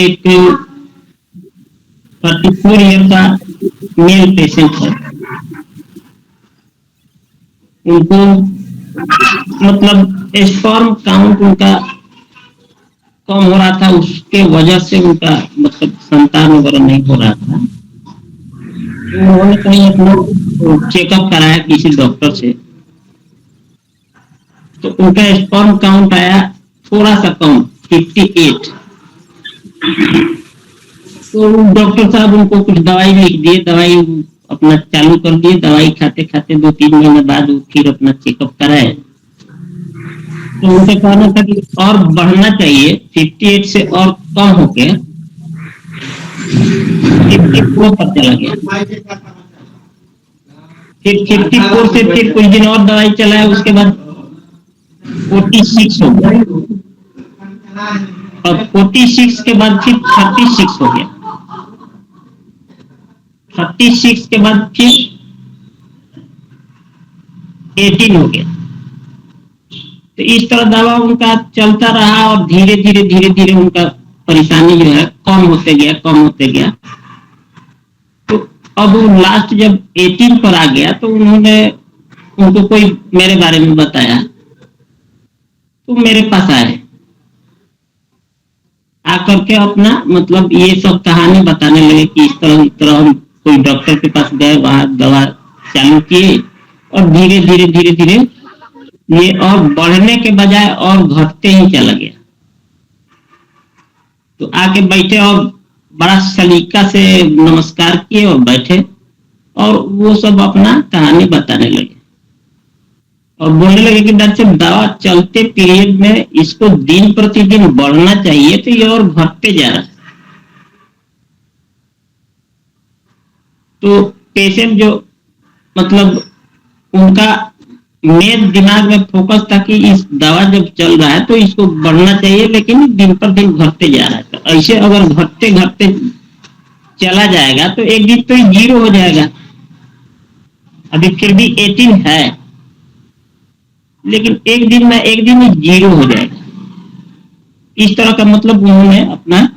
एक 34 ईयर का male patient है। उनको मतलब स्पर्म काउंट उनका कम हो रहा था, उसके वजह से उनका मतलब संतान वगैरह नहीं हो रहा था। तो उन्होंने कहीं अपना चेकअप कराया किसी डॉक्टर से, तो उनका स्पर्म काउंट आया थोड़ा सा कम, 58। तो डॉक्टर साहब उनको कुछ दवाई लिख दिए, दवाई अपना चालू कर दिए। दवाई खाते खाते 2-3 महीने बाद वो फिर अपना चेकअप कराए, तो उनका कहना था कि और बढ़ना चाहिए, 58 से और कम हो गया, 54 पर चला गया। फिर 54 से फिर कुछ दिन और दवाई चलाए, उसके बाद 46 हो गया, और 46 के बाद फिर 36 हो गया, 36 के बाद फिर 18 हो गया। तो इस तरह दवा उनका चलता रहा और धीरे धीरे उनका परेशानी जो है कम होते गया, कम होते गया। तो अब लास्ट जब 18 पर आ गया तो उनको कोई मेरे बारे में बताया, तो मेरे पास आए, आकर के अपना मतलब ये सब कहानी बताने लगे कि इस तरह हम कोई डॉक्टर के पास गए, वहां दवा चालू किए, और धीरे धीरे ये और बढ़ने के बजाय और घटते ही चला गया। तो आके बैठे और बड़ा सलीका से नमस्कार किए और बैठे, और वो सब अपना कहानी बताने लगे और बोलने लगे कि डॉक्टर साहब, दवा चलते पीरियड में इसको दिन प्रतिदिन बढ़ना चाहिए, तो ये और घटते जा रहा है। तो पेशेंट जो मतलब उनका मेन दिमाग में फोकस था कि इस दवा जब चल रहा है तो इसको बढ़ना चाहिए, लेकिन दिन पर दिन घटते जा रहा है। तो ऐसे अगर घटते घटते चला जाएगा तो एक दिन तो जीरो हो जाएगा। अभी फिर भी 18 है, लेकिन एक दिन में जीरो हो जाएगा। इस तरह का मतलब उन्होंने अपना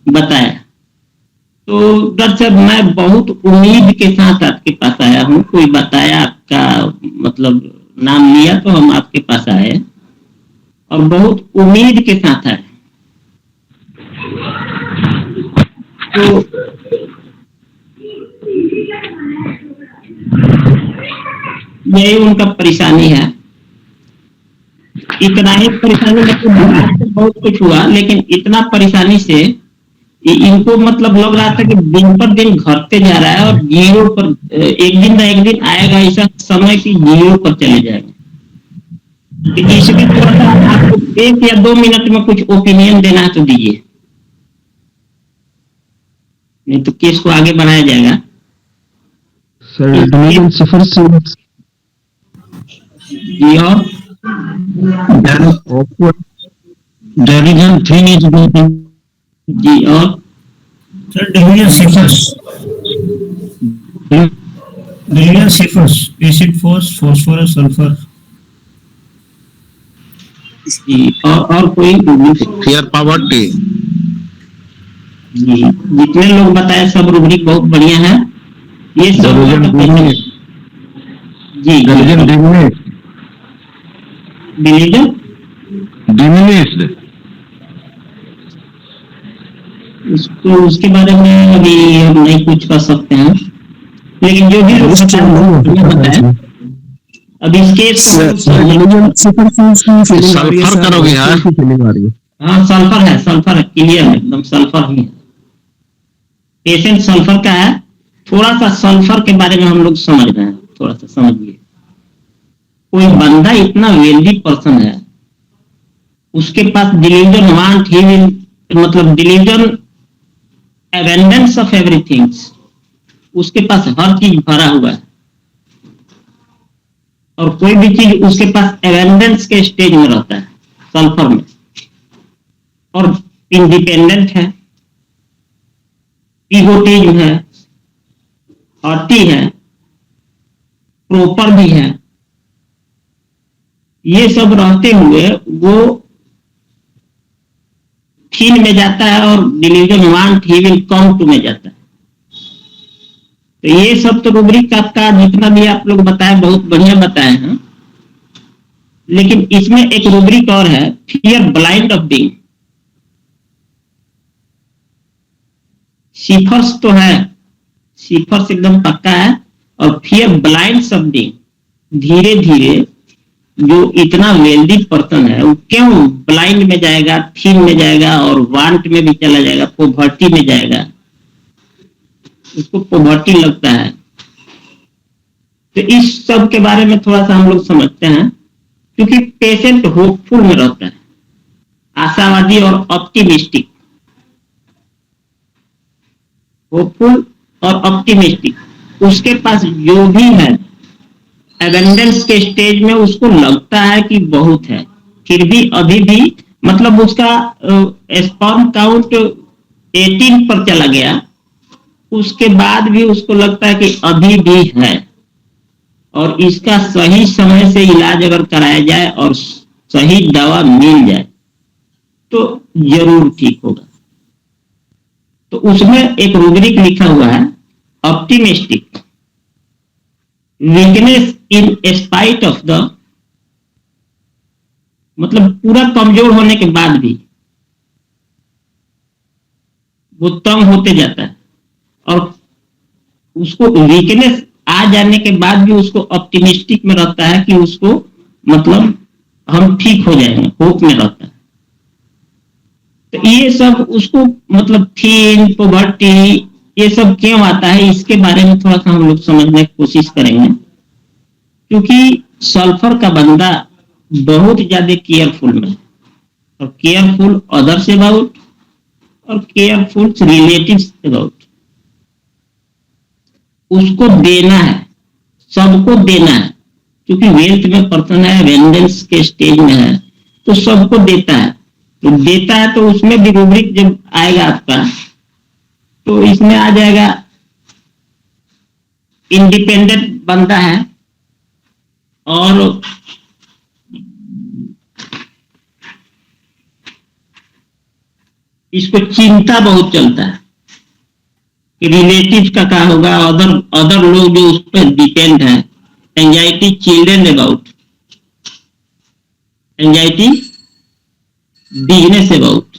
बताया। तो डॉक्टर साहब, मैं बहुत उम्मीद के साथ आपके पास आया हूँ, कोई बताया, आपका मतलब नाम लिया तो हम आपके पास आए, और बहुत उम्मीद के साथ आए। तो यही उनका परेशानी है। इतना ही परेशानी, मतलब बहुत कुछ हुआ, लेकिन इतना परेशानी से इनको मतलब लग रहा था कि दिन पर दिन घटते जा रहा है, और जीरो पर एक दिन ना एक दिन आएगा ऐसा समय कि जीरो पर चले जाएगा। तो इसमें थोड़ा सा आपको 1 या 2 मिनट में कुछ ओपिनियन देना है तो दीजिए, नहीं तो केस को आगे बढ़ाया जाएगा। सर डिवीजन 0 से जी, और डिवीजन 3 इज जी, और sir division ciphers acid phosphorus sulphur. जी, और कोई फियर पावर्टी। जी, जितने लोग बताए सब रूब्रिक बहुत बढ़िया है। ये सब जी डिमिनिश्ड उसको उसके बारे में अभी हम नहीं कुछ कर सकते हैं, लेकिन जो भी लोग बताया अब इसके सल्फर करोगे यार। हाँ, सल्फर है, सल्फर है, क्लियर है, एकदम सल्फर ही है। पेशेंट सल्फर का है। थोड़ा सा सल्फर के बारे में हम लोग समझ रहे हैं, थोड़ा सा समझिए। कोई बंदा इतना वेल्दी पर्सन है, उसके पास डिलीजन वांट, ही विल, मतलब डिलीजन एबेंडेंस ऑफ एवरीथिंग, उसके पास हर चीज भरा हुआ है, और कोई भी चीज उसके पास एबेंडेंस के स्टेज में रहता है सल्फर में, और इंडिपेंडेंट है, इगोटिज्म है, हॉटी है, प्रॉपर भी है। ये सब रहते हुए वो थिन में जाता है और delusion want he will come to में जाता है। तो ये सब तो रूब्रिक आपका जितना भी आप लोग बताए बहुत बढ़िया बताए हैं, लेकिन इसमें एक रूब्रिक और है, fear blind of being. Ciphers तो है, सिफर्स एकदम पक्का है, और फियर ब्लाइंड ऑफ बीइंग, धीरे धीरे जो इतना वेल्दी पर्सन है वो क्यों ब्लाइंड में जाएगा, थीन में जाएगा और वांट में भी चला जाएगा, पोवर्टी में जाएगा, उसको पोवर्टी लगता है। तो इस सब के बारे में थोड़ा सा हम लोग समझते हैं, क्योंकि पेशेंट होपफुल में रहता है, आशावादी और ऑप्टिमिस्टिक, होपफुल और ऑप्टिमिस्टिक, उसके पास जो भी है एबेंडेंस के स्टेज में उसको लगता है कि बहुत है, फिर भी अभी भी मतलब उसका स्पर्म काउंट 18 पर चला गया, उसके बाद भी उसको लगता है कि अभी भी है, और इसका सही समय से इलाज अगर कराया जाए और सही दवा मिल जाए तो जरूर ठीक होगा। तो उसमें एक रूब्रिक लिखा हुआ है, optimistic, weakness in spite of the, मतलब पूरा कमजोर होने के बाद भी वो तंग होते जाता है, और उसको वीकनेस आ जाने के बाद भी उसको ऑप्टिमिस्टिक में रहता है कि उसको मतलब हम ठीक हो जाएंगे, होप में रहता है। तो ये सब उसको मतलब थीन, पोवर्टी, ये सब क्यों आता है, इसके बारे में थोड़ा सा हम लोग समझने की कोशिश करेंगे। क्योंकि सल्फर का बंदा बहुत ज्यादा केयरफुल में, और केयरफुल अदर्स अबाउट और केयरफुल रिलेटिव्स अबाउट। उसको देना है, सबको देना है, क्योंकि वेल्थ में पर्सन है, वेंडेंस के स्टेज में है, तो सबको देता है। तो देता है तो उसमें भी रूब्रिक जब आएगा आपका, तो इसमें आ जाएगा इंडिपेंडेंट बंदा है, और इसको चिंता बहुत चलता है कि रिलेटिव का क्या होगा, अदर लोग जो उस पर डिपेंड है। Anxiety children about, anxiety business about,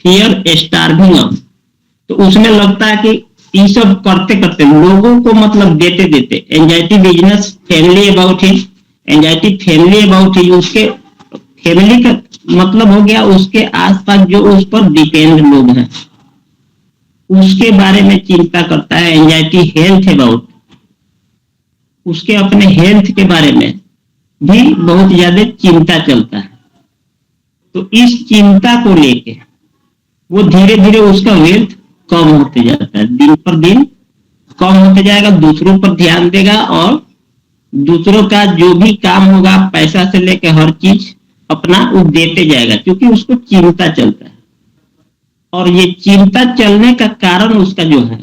fear starving of. तो उसमें लगता है कि ये सब करते करते लोगों को मतलब देते देते, anxiety business, family about him, anxiety family about him, उसके फैमिली का मतलब हो गया उसके आसपास जो उस पर डिपेंड लोग हैं, उसके बारे में चिंता करता है। एंजाइटी हेल्थ अबाउट, उसके अपने हेल्थ के बारे में भी बहुत ज्यादा चिंता चलता है। तो इस चिंता को लेके वो धीरे धीरे उसका वेल्थ कम होते जाता है, दिन पर दिन कम होते जाएगा, दूसरों पर ध्यान देगा, और दूसरों का जो भी काम होगा पैसा से लेके हर चीज अपना वो देते जाएगा, क्योंकि उसको चिंता चलता है। और ये चिंता चलने का कारण उसका जो है,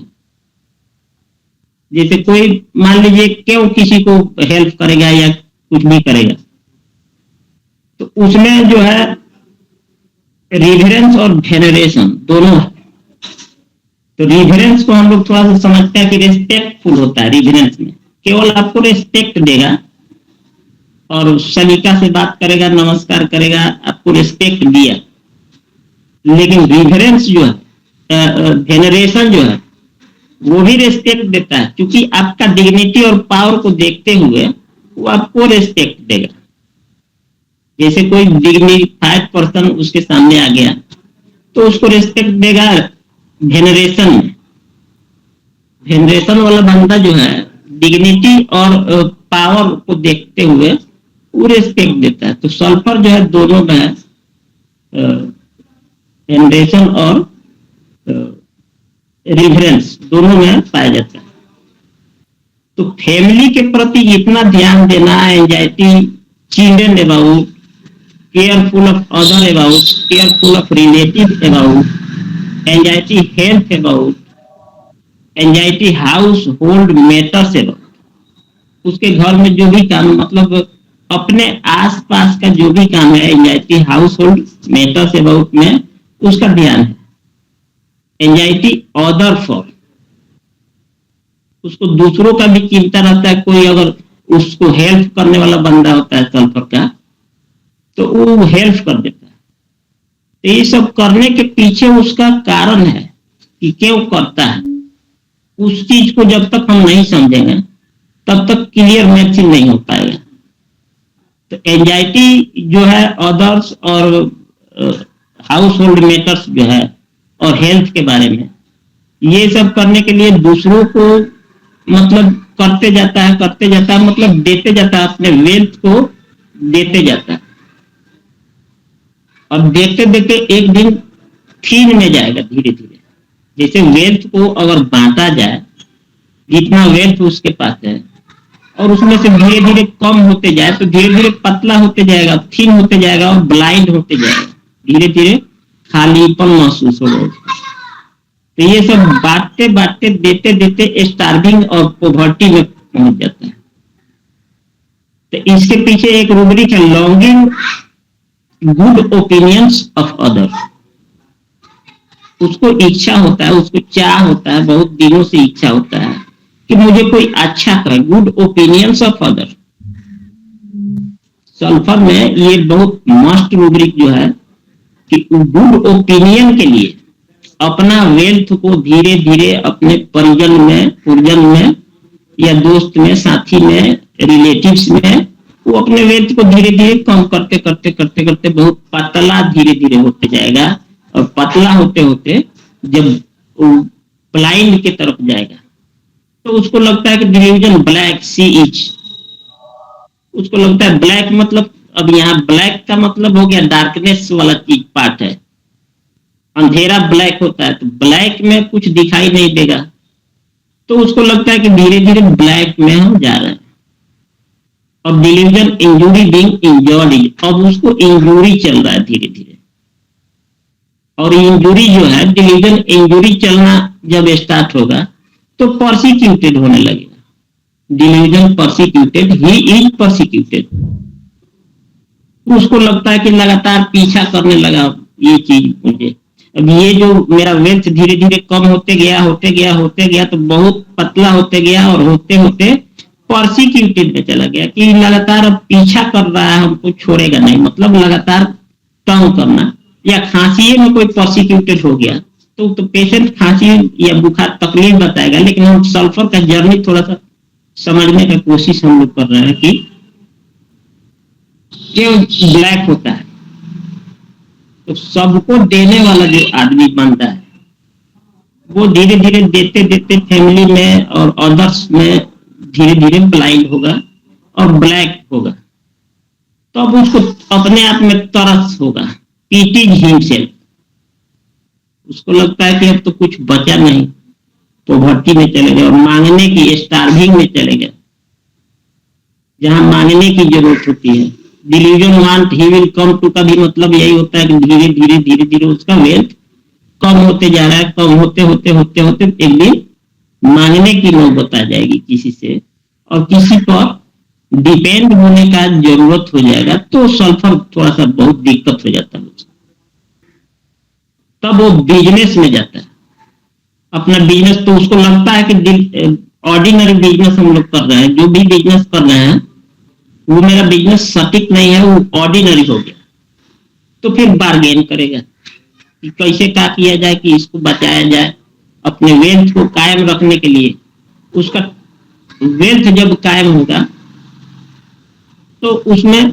जैसे कोई मान लीजिए क्यों किसी को हेल्प करेगा या कुछ भी करेगा, तो उसमें जो है रिवरेंस और वेनरेशन दोनों है। तो रिवरेंस को हम लोग थोड़ा सा समझते हैं कि रिस्पेक्टफुल होता है। रिवरेंस में केवल आपको रिस्पेक्ट देगा और सलीका से बात करेगा, नमस्कार करेगा, आपको रिस्पेक्ट दिया। लेकिन रिवरेंस जो है, वेनरेशन जो है, वो भी रिस्पेक्ट देता है, क्योंकि आपका डिग्निटी और पावर को देखते हुए वो आपको रिस्पेक्ट देगा। जैसे कोई डिग्निफाइड पर्सन उसके सामने आ गया तो उसको रिस्पेक्ट देगा वेनरेशन में। वेनरेशन वाला बंदा जो है डिग्निटी और पावर को देखते हुए वो रिस्पेक्ट देता है। तो सल्फर जो है दोनों में है, वेनरेशन और रिवरेंस दोनों में पाया जाता है। तो फैमिली के प्रति इतना ध्यान देना, anxiety children about, careful of other about, careful of relative about, anxiety health about, anxiety house hold matters about, उसके घर में जो भी काम मतलब अपने आसपास का जो भी काम है anxiety house hold matters about में उसका ध्यान है। एंजाइटी अदर फॉर, उसको दूसरों का भी चिंता रहता है। कोई अगर उसको हेल्प करने वाला बंदा होता है सल्फर का, तो वो हेल्प कर देता है। तो ये सब करने के पीछे उसका कारण है कि क्यों करता है। उस चीज को जब तक हम नहीं समझेंगे तब तक क्लियर मैचिंग नहीं हो पाएगा। तो एंजाइटी जो है अदर्स और हाउस होल्ड मैटर्स जो है और हेल्थ के बारे में, ये सब करने के लिए दूसरों को मतलब करते जाता है मतलब देते जाता है, अपने वेल्थ को देते जाता है। और देते देते एक दिन थीन में जाएगा धीरे धीरे। जैसे वेल्थ को अगर बांटा जाए, जितना वेल्थ उसके पास है और उसमें से धीरे धीरे कम होते जाए तो धीरे धीरे पतला होते जाएगा, थीन होते जाएगा और ब्लाइंड होते जाएगा। धीरे धीरे खालीपन महसूस होगा। तो ये सब बांटते बांटते देते देते स्टार्विंग और पॉवर्टी में पहुंच जाता है। तो इसके पीछे एक रूब्रिक है, longing good opinions of other. उसको इच्छा होता है, उसको चाह होता है, बहुत दिनों से इच्छा होता है कि मुझे कोई अच्छा करे, good opinions of other. Sulphur में ये बहुत मस्ट रूब्रिक जो है कि गुड ओपिनियन के लिए अपना वेल्थ को धीरे धीरे अपने परिजन में या दोस्त में, साथी में, रिलेटिव्स में, वो अपने वेल्थ को धीरे धीरे कम करते करते करते करते बहुत पतला धीरे धीरे होते जाएगा। और पतला होते होते जब ब्लाइंड की तरफ जाएगा तो उसको लगता है कि डिवीजन ब्लैक सी इच, उसको लगता है ब्लैक मतलब, अब यहाँ ब्लैक का मतलब हो गया डार्कनेस वाला चीज पार्ट है। अंधेरा ब्लैक होता है तो ब्लैक में कुछ दिखाई नहीं देगा, तो उसको लगता है कि धीरे धीरे ब्लैक में हम जा रहे हैं। अब डिलीजन इंजूरी बीइंग इंजर्ड, अब उसको इंजूरी चल रहा है धीरे धीरे। और इंजूरी जो है, डिलीजन इंजूरी चलना जब स्टार्ट होगा तो परसिक्यूटेड होने लगेगा। Delusion persecuted, he is persecuted. उसको लगता है कि लगातार पीछा करने लगा ये चीज मुझे। अब ये जो मेरा वेल्थ धीरे धीरे कम होते गया तो बहुत पतला होते गया और होते होते परसिक्यूटेड में चला गया कि लगातार अब पीछा कर रहा है, हमको छोड़ेगा नहीं, मतलब लगातार तंग करना। या खांसी में कोई परसिक्यूटेड हो गया तो पेशेंट खांसी या बुखार तकलीफ बताएगा, लेकिन हम सल्फर का जर्नी थोड़ा सा समझने का कोशिश हम लोग कर रहे हैं कि क्यों ब्लैक होता है। तो सबको देने वाला जो आदमी बनता है वो धीरे धीरे देते देते फैमिली में और अदर्स में धीरे धीरे ब्लाइंड होगा और ब्लैक होगा। तो अब उसको अपने आप में तरस होगा, पीटीज हिमसेल्फ। उसको लगता है कि अब तो कुछ बचा नहीं, पॉवर्टी में चले गए और मांगने की, स्टार्विंग में चले गए जहां मांगने की जरूरत होती है। Delusion want he will come to का भी मतलब यही होता है कि धीरे धीरे उसका वेल्थ कम होते जा रहा है। कम होते होते होते होते एक दिन मांगने की नौबत आ जाएगी किसी से और किसी पर डिपेंड होने का जरूरत हो जाएगा। तो सल्फर थोड़ा सा बहुत दिक्कत हो जाता है, तब वो बिजनेस में जाता है। अपना बिजनेस, तो उसको लगता है कि ऑर्डिनरी बिजनेस हम लोग कर रहे हैं, जो भी बिजनेस कर रहे हैं वो मेरा बिजनेस सटीक नहीं है, वो ऑर्डिनरी हो गया। तो फिर बार्गेन करेगा कि कैसे क्या किया जाए कि इसको बचाया जाए। अपने वेल्थ को कायम रखने के लिए, उसका वेल्थ जब कायम होगा तो उसमें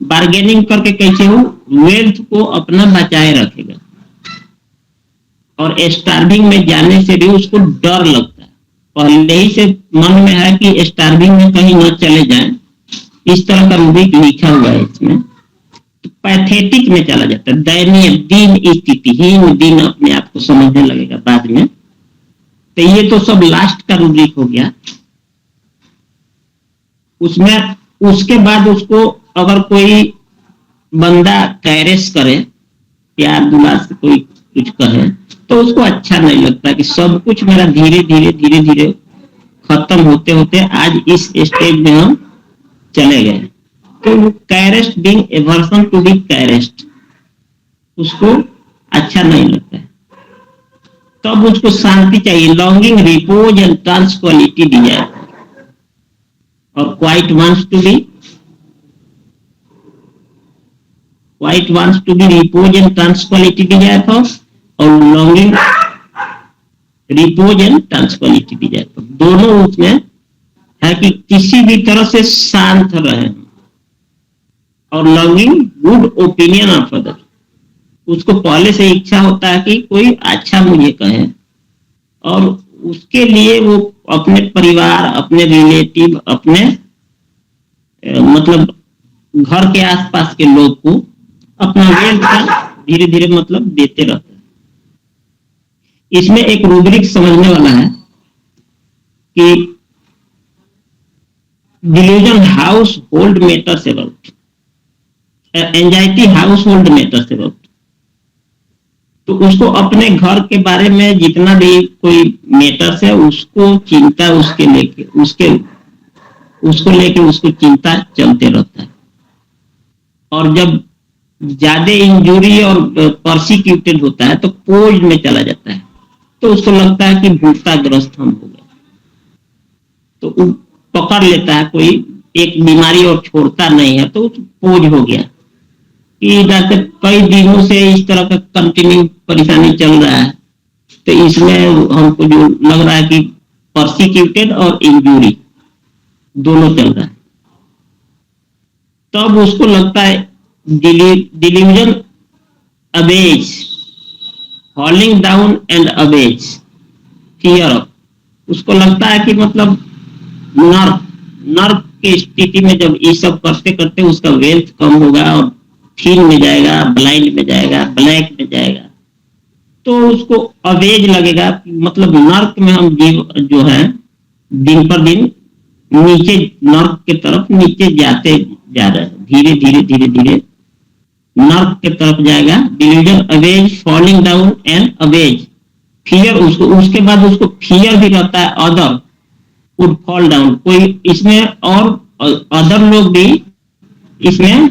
बार्गेनिंग करके कैसे हो वेल्थ को अपना बचाए रखेगा। और स्टार्विंग में जाने से भी उसको डर लगता है, पहले ही से मन में है कि स्टार्विंग में कहीं न चले जाएं। इस तरह का रूब्रिक लिखा हुआ है इसमें। तो पैथेटिक में चला जाता है, दयनीय, दीन स्थिति, हीन दिन अपने आप को समझने लगेगा बाद में। तो ये तो सब लास्ट का रूब्रिक हो गया। उसमें उसके बाद उसको अगर कोई बंदा कैरेस करे, प्यार दुलार से कोई कुछ कहे, तो उसको अच्छा नहीं लगता कि सब कुछ मेरा धीरे धीरे खत्म होते होते आज इस स्टेज में हम चले गए। तो caressed being aversion to be caressed, उसको अच्छा नहीं लगता है। तब उसको शांति चाहिए, longing repose and tranquillity desire, और quiet wants to be repose and tranquillity desire for, और longing repose and tranquillity desire for, दोनों उसमें है कि किसी भी तरह से शांत रहे, और longing good opinion of other, उसको पहले से इच्छा होता है कि कोई अच्छा मुझे कहे, और उसके लिए वो अपने परिवार, अपने रिलेटिव, अपने मतलब घर के आसपास के लोग को अपना वेल्थ का धीरे धीरे मतलब देते रहते हैं। इसमें एक रूब्रिक समझने वाला है कि delusion house hold matters about, anxiety house hold matters about, तो उसको अपने घर के बारे में जितना भी कोई मैटर्स है उसको चिंता, उसको लेके उसको चिंता चलते रहता है। और जब ज्यादा इंजुरी और परसिक्यूटेड होता है तो पोज में चला जाता है, तो उसको लगता है कि भूताग्रस्त हम हो गए, तो वो पकड़ लेता है, कोई एक बीमारी और छोड़ता नहीं है, तो पोज हो गया कि डॉक्टर कई दिनों से इस तरह का कंटिन्यू परेशानी चल रहा है, तो इसमें हमको जो लग रहा है कि परसिक्यूटेड और इंजूरी दोनों चल रहा है। तब उसको लगता है delusion abase, falling down and abase, fear of, उसको लगता है कि मतलब नर्व की स्थिति में जब ये सब करते करते उसका वेल्थ कम होगा और थीन में जाएगा, ब्लाइंड में जाएगा, ब्लैक में जाएगा, तो उसको अवेज लगेगा, मतलब नर्क में हम जीव जो है दिन पर दिन नीचे, नर्क के तरफ नीचे जाते जा रहे हैं, धीरे धीरे धीरे धीरे नर्क के तरफ जाएगा। Delusion Awez, falling down and Awez, fear, उसके बाद उसको फियर भी रहता है, अदर वुड फॉल डाउन, कोई इसमें और अदर लोग भी इसमें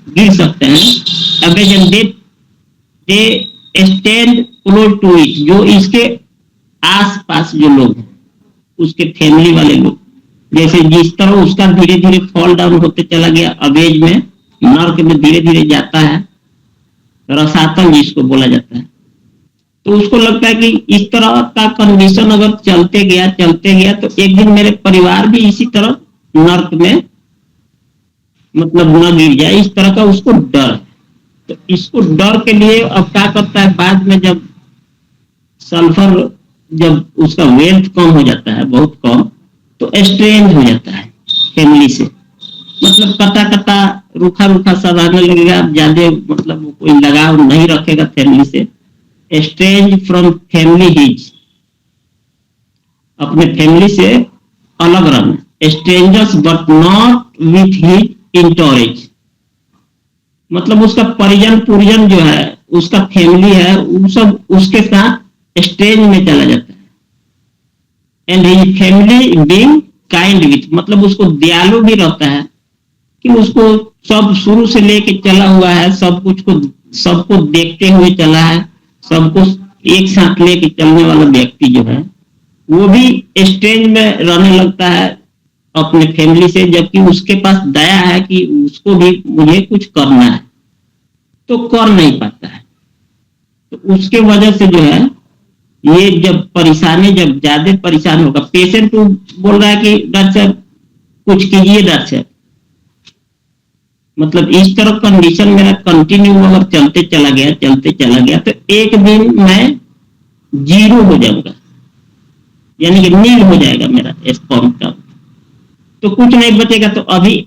गिर सकते हैं। Always and they stand close to it, जो इसके आस पास जो लोग हैं, उसके फैमिली वाले लोग, जैसे जिस तरह उसका धीरे धीरे फॉल डाउन होते चला गया, अवेज में, नर्क में धीरे धीरे जाता है, रसातल जिसको बोला जाता है, तो उसको लगता है कि इस तरह का कंडीशन अगर चलते गया तो एक दिन मेरे परिवार भी इसी तरह नर्क में मतलब न गिर जाए, इस तरह का उसको डर। तो इसको डर के लिए अब क्या करता है, बाद में जब सल्फर, जब उसका वेल्थ कम हो जाता है, बहुत कम, तो एस्ट्रेंज हो जाता है फैमिली से, मतलब कटा कटा रूखा रूखा सा रहने लगेगा, ज्यादा मतलब कोई लगाव नहीं रखेगा फैमिली से। एस्ट्रेंज फ्रॉम फैमिली हिज, अपने फैमिली से अलग रहना, strangers but not with his entourage, मतलब उसका परिजन जो है, उसका फैमिली है, वो सब उसके साथ स्ट्रेंज में चला जाता है। And his family being kind with, मतलब उसको दयालु भी रहता है कि उसको सब शुरू से लेके चला हुआ है, सब कुछ को सबको देखते हुए चला है, सबको एक साथ लेके चलने वाला व्यक्ति जो है वो भी स्ट्रेंज में रहने लगता है अपने फैमिली से, जबकि उसके पास दया है कि उसको भी मुझे कुछ करना है, तो कर नहीं पाता है। तो उसके वजह से जो है ये जब परेशानी, जब ज्यादा परेशान होगा, पेशेंट बोल रहा है कि डॉक्टर साहब कुछ कीजिए, डॉक्टर साहब, मतलब इस तरह कंडीशन मेरा कंटिन्यू अगर चलते चला गया तो एक दिन मैं जीरो हो जाऊंगा, यानी कि नील हो जाएगा मेरा स्पर्म काउंट, तो कुछ नहीं बचेगा। तो अभी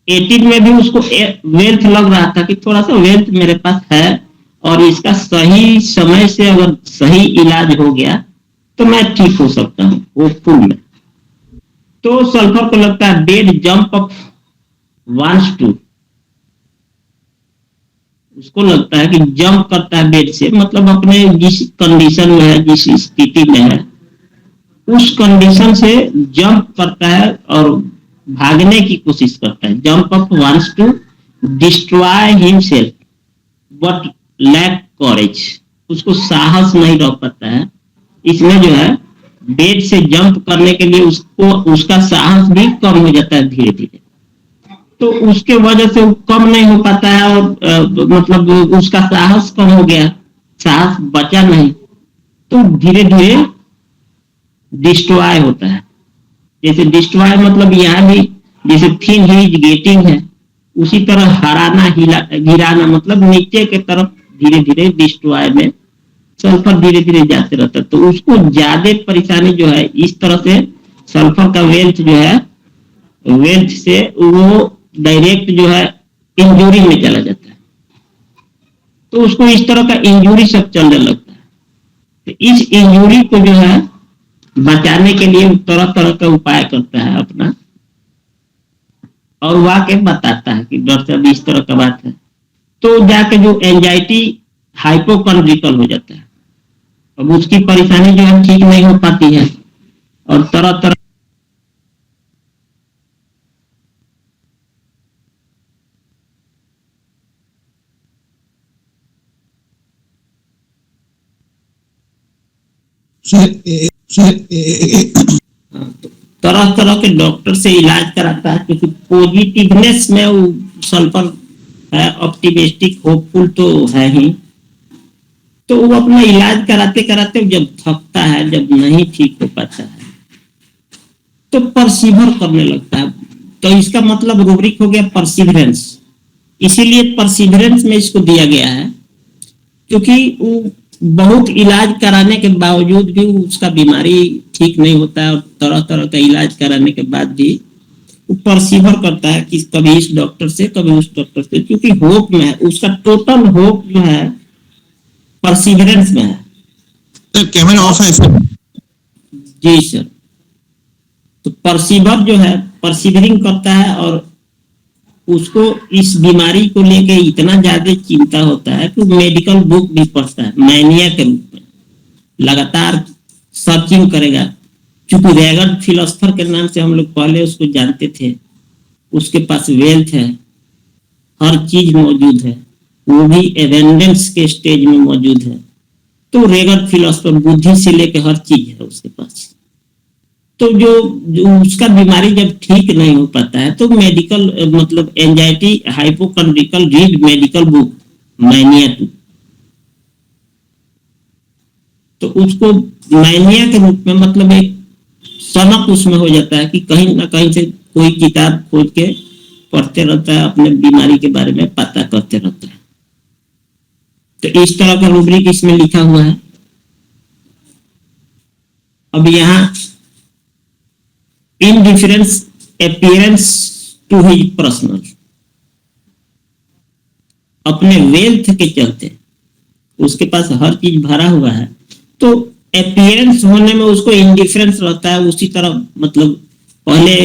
18 में भी उसको वेल्थ लग रहा था कि थोड़ा सा वेल्थ मेरे पास है, और इसका सही समय से अगर सही इलाज हो गया तो मैं ठीक हो सकता हूँ, होपफुल में। तो सल्फर को लगता है dead jump up wants to, उसको लगता है कि जंप करता है बेड से, मतलब अपने जिस कंडीशन में है, जिस स्थिति में है, उस कंडीशन से जंप करता है और भागने की कोशिश करता है। Jump up wants to destroy himself but lack courage, उसको साहस नहीं रह पाता है, इसमें जो है बेड से जंप करने के लिए उसको उसका साहस भी कम हो जाता है धीरे धीरे। तो उसके वजह से वो कम नहीं हो पाता है और मतलब उसका साहस कम हो गया, साहस बचा नहीं, तो धीरे धीरे डिस्ट्रॉय होता है। जैसे डिस्ट्रॉय मतलब यहाँ भी जैसे थिन ही इज गेटिंग है, उसी तरह हराना गिराना मतलब नीचे के तरफ धीरे धीरे डिस्ट्रॉय में सल्फर धीरे धीरे जाते रहता है। तो उसको ज्यादा परेशानी जो है इस तरह से सल्फर का वेल्थ जो है, वेल्थ से वो डायरेक्ट जो है इंजरी में चला जाता है, तो उसको इस तरह का इंजरी सब चलने लगता है। तो इस इंजरी को जो है बचाने के लिए तरह तरह का उपाय करता है अपना, और वाके बताता है कि डॉक्टर साहब इस तरह का बात है। तो जाके जो एंजाइटी हाइपोकॉन्ड्रिकल हो जाता है, अब उसकी परेशानी जो है ठीक नहीं हो पाती है और तरह तरह तरह तरह के डॉक्टर से इलाज कराता है, क्योंकि पॉजिटिवनेस में वो सल्फर है, ऑप्टिमिस्टिक होपफुल तो है ही। तो वो अपना इलाज कराते कराते जब थकता है, जब नहीं ठीक हो पाता है, तो परसिवर करने लगता है। तो इसका मतलब रूब्रिक हो गया परसिवरेंस। इसीलिए परसिवरेंस में इसको दिया गया है, क्योंकि वो बहुत इलाज कराने के बावजूद भी उसका बीमारी ठीक नहीं होता है, और तरह तरह का इलाज कराने के बाद भी वो परसिवर करता है कि कभी इस डॉक्टर से कभी उस डॉक्टर से, क्योंकि होप में है, उसका टोटल होप जो है परसिवरेंस में है। सर कैमरा ऑफ है सर। जी सर। तो परसिवर जो है परसिवरिंग करता है, और उसको इस बीमारी को लेके इतना ज्यादा चिंता होता है कि मेडिकल बुक भी पढ़ता है मैनिया के रूप में, लगातार सर्चिंग करेगा। चूंकि रेगर्ड फिलोसफर के नाम से हम लोग पहले उसको जानते थे, उसके पास वेल्थ है, हर चीज मौजूद है, वो भी एवेंडेंस के स्टेज में मौजूद है। तो रेगर्ड फिलोसफर बुद्धि से लेकर हर चीज है उसके पास। तो जो उसका बीमारी जब ठीक नहीं हो पाता है, तो मेडिकल मतलब anxiety hypochondriacal read medical book mania 2, तो उसको मैनिया के रूप में मतलब एक सनक उसमें हो जाता है कि कहीं ना कहीं से कोई किताब खोज के पढ़ते रहता है, अपने बीमारी के बारे में पता करते रहता है। तो इस तरह का रूब्रिक इसमें लिखा हुआ है। अब यहाँ indifference appearance to his personal, अपने वेल्थ के चलते उसके पास हर चीज भरा हुआ है, तो अपीयरेंस होने में उसको इंडिफरेंस रहता है। उसी तरह मतलब पहले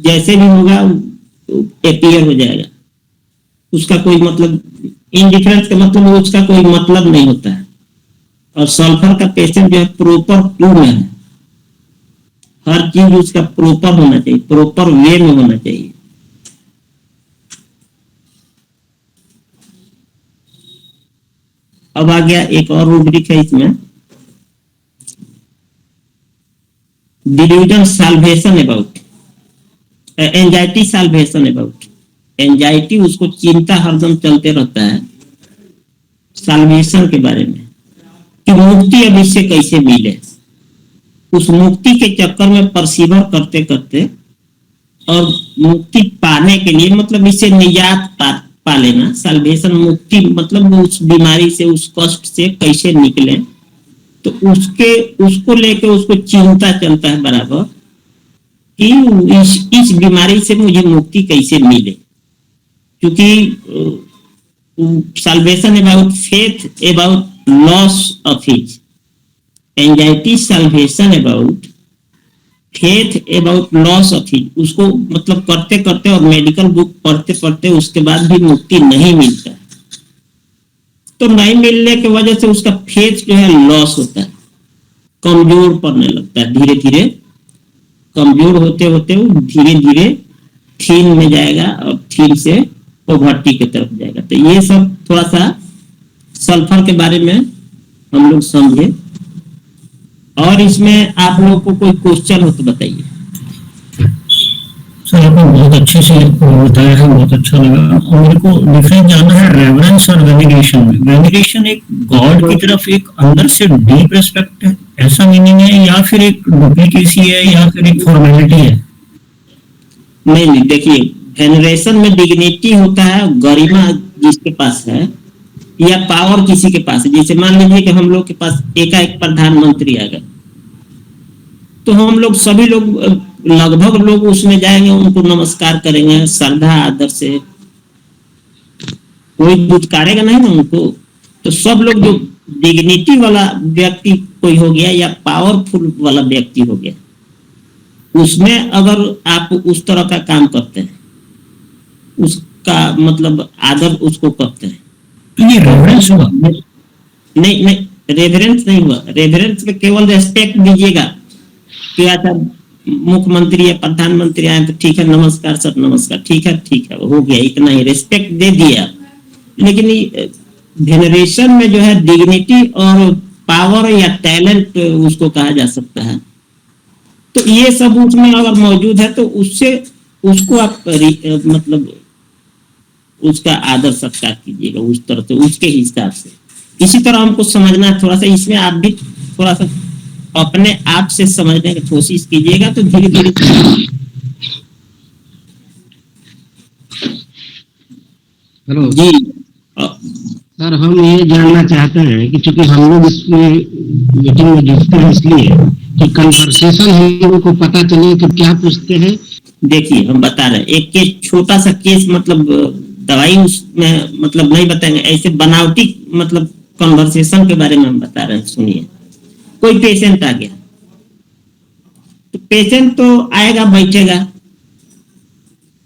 जैसे भी होगा अपीयर हो जाएगा, उसका कोई मतलब इंडिफरेंस का मतलब उसका कोई मतलब नहीं होता है। और सल्फर का पेशेंट जो है प्रॉपर टू में है, हर चीज उसका प्रॉपर होना चाहिए, प्रॉपर वे में होना चाहिए। अब आ गया एक और रूब्रिक है इसमें, delusion salvation about anxiety, salvation about anxiety, उसको चिंता हरदम चलते रहता है साल्वेशन के बारे में कि मुक्ति अब इससे कैसे मिले। उस मुक्ति के चक्कर में परसिवर करते करते और मुक्ति पाने के लिए मतलब इससे निजात पा लेना, साल्वेशन मुक्ति मतलब उस बीमारी से उस कष्ट से कैसे निकले, तो उसको लेकर उसको चिंता चलता है बराबर कि इस बीमारी से मुझे मुक्ति कैसे मिले। क्योंकि salvation about faith about loss of his anxiety, salvation about faith about loss of his, उसको मतलब करते करते और मेडिकल बुक पढ़ते पढ़ते उसके बाद भी मुक्ति नहीं मिलता है। तो नहीं मिलने की वजह से उसका फेथ जो है लॉस होता है, कमजोर पड़ने लगता है धीरे धीरे। कमजोर होते होते वो धीरे धीरे थीन में जाएगा और थीन से पोवर्टी की तरफ जाएगा। तो ये सब थोड़ा सा सल्फर के बारे में हम लोग समझे। और इसमें आप लोगों को कोई क्वेश्चन हो तो बताइए। सर आपने बहुत अच्छे से बताया है, बहुत अच्छा लगा। और मेरे को डिफरेंस जानना है रेवरेंस और वेनेरेशन में। वेनेरेशन एक गॉड की तरफ एक अंदर से डीप रिस्पेक्ट है, ऐसा मीनिंग है, या फिर एक डुप्लीकेसी है, या फिर एक फॉर्मेलिटी है? नहीं, देखिए, वेनरेशन में डिग्निटी होता है, गरिमा जिसके पास है या पावर किसी के पास है। जैसे मान लीजिए कि हम लोग के पास एकाएक प्रधानमंत्री आ गए, तो हम लोग सभी लोग लगभग लोग उसमें जाएंगे, उनको नमस्कार करेंगे श्रद्धा आदर से, कोई दुत्कारेगा नहीं ना उनको। तो सब लोग जो डिग्निटी वाला व्यक्ति कोई हो गया या पावरफुल वाला व्यक्ति हो गया, उसमें अगर आप उस तरह का काम करते हैं, उसका मतलब आदर उसको करते हैं, तो ये रेवरेंस हुआ? नहीं, रेवरेंस नहीं हुआ। रेवरेंस में केवल रेस्पेक्ट दीजिएगा कि अच्छा मुख्यमंत्री या प्रधानमंत्री आए तो ठीक है, नमस्कार सर, नमस्कार, ठीक है, हो गया, इतना ही रेस्पेक्ट दे दिया। लेकिन वेनरेशन में जो है डिग्निटी और पावर या टैलेंट उसको कहा जा सकता है। तो ये सब उसमें अगर मौजूद है तो उससे उसको आप मतलब उसका आदर सत्कार कीजिएगा उस तरह से, उसके हिसाब से। इसी तरह हमको समझना है थोड़ा सा, इसमें आप भी थोड़ा सा अपने आप से समझने की कोशिश कीजिएगा तो धीरे धीरे। हेलो जी सर, हम ये जानना चाहते हैं कि चूंकि हम लोग इस मीटिंग में जुड़ते हैं इसलिए कि कन्वर्सेशन हम लोगों को पता चले कि क्या पूछते हैं। देखिए, हम बता रहे हैं एक केस, छोटा सा केस, मतलब दवाई उसमें मतलब नहीं बताएंगे, ऐसे बनावटी मतलब कन्वर्सेशन के बारे में हम बता रहे हैं। सुनिए, कोई पेशेंट आ गया, तो पेशेंट तो आएगा, बैठेगा,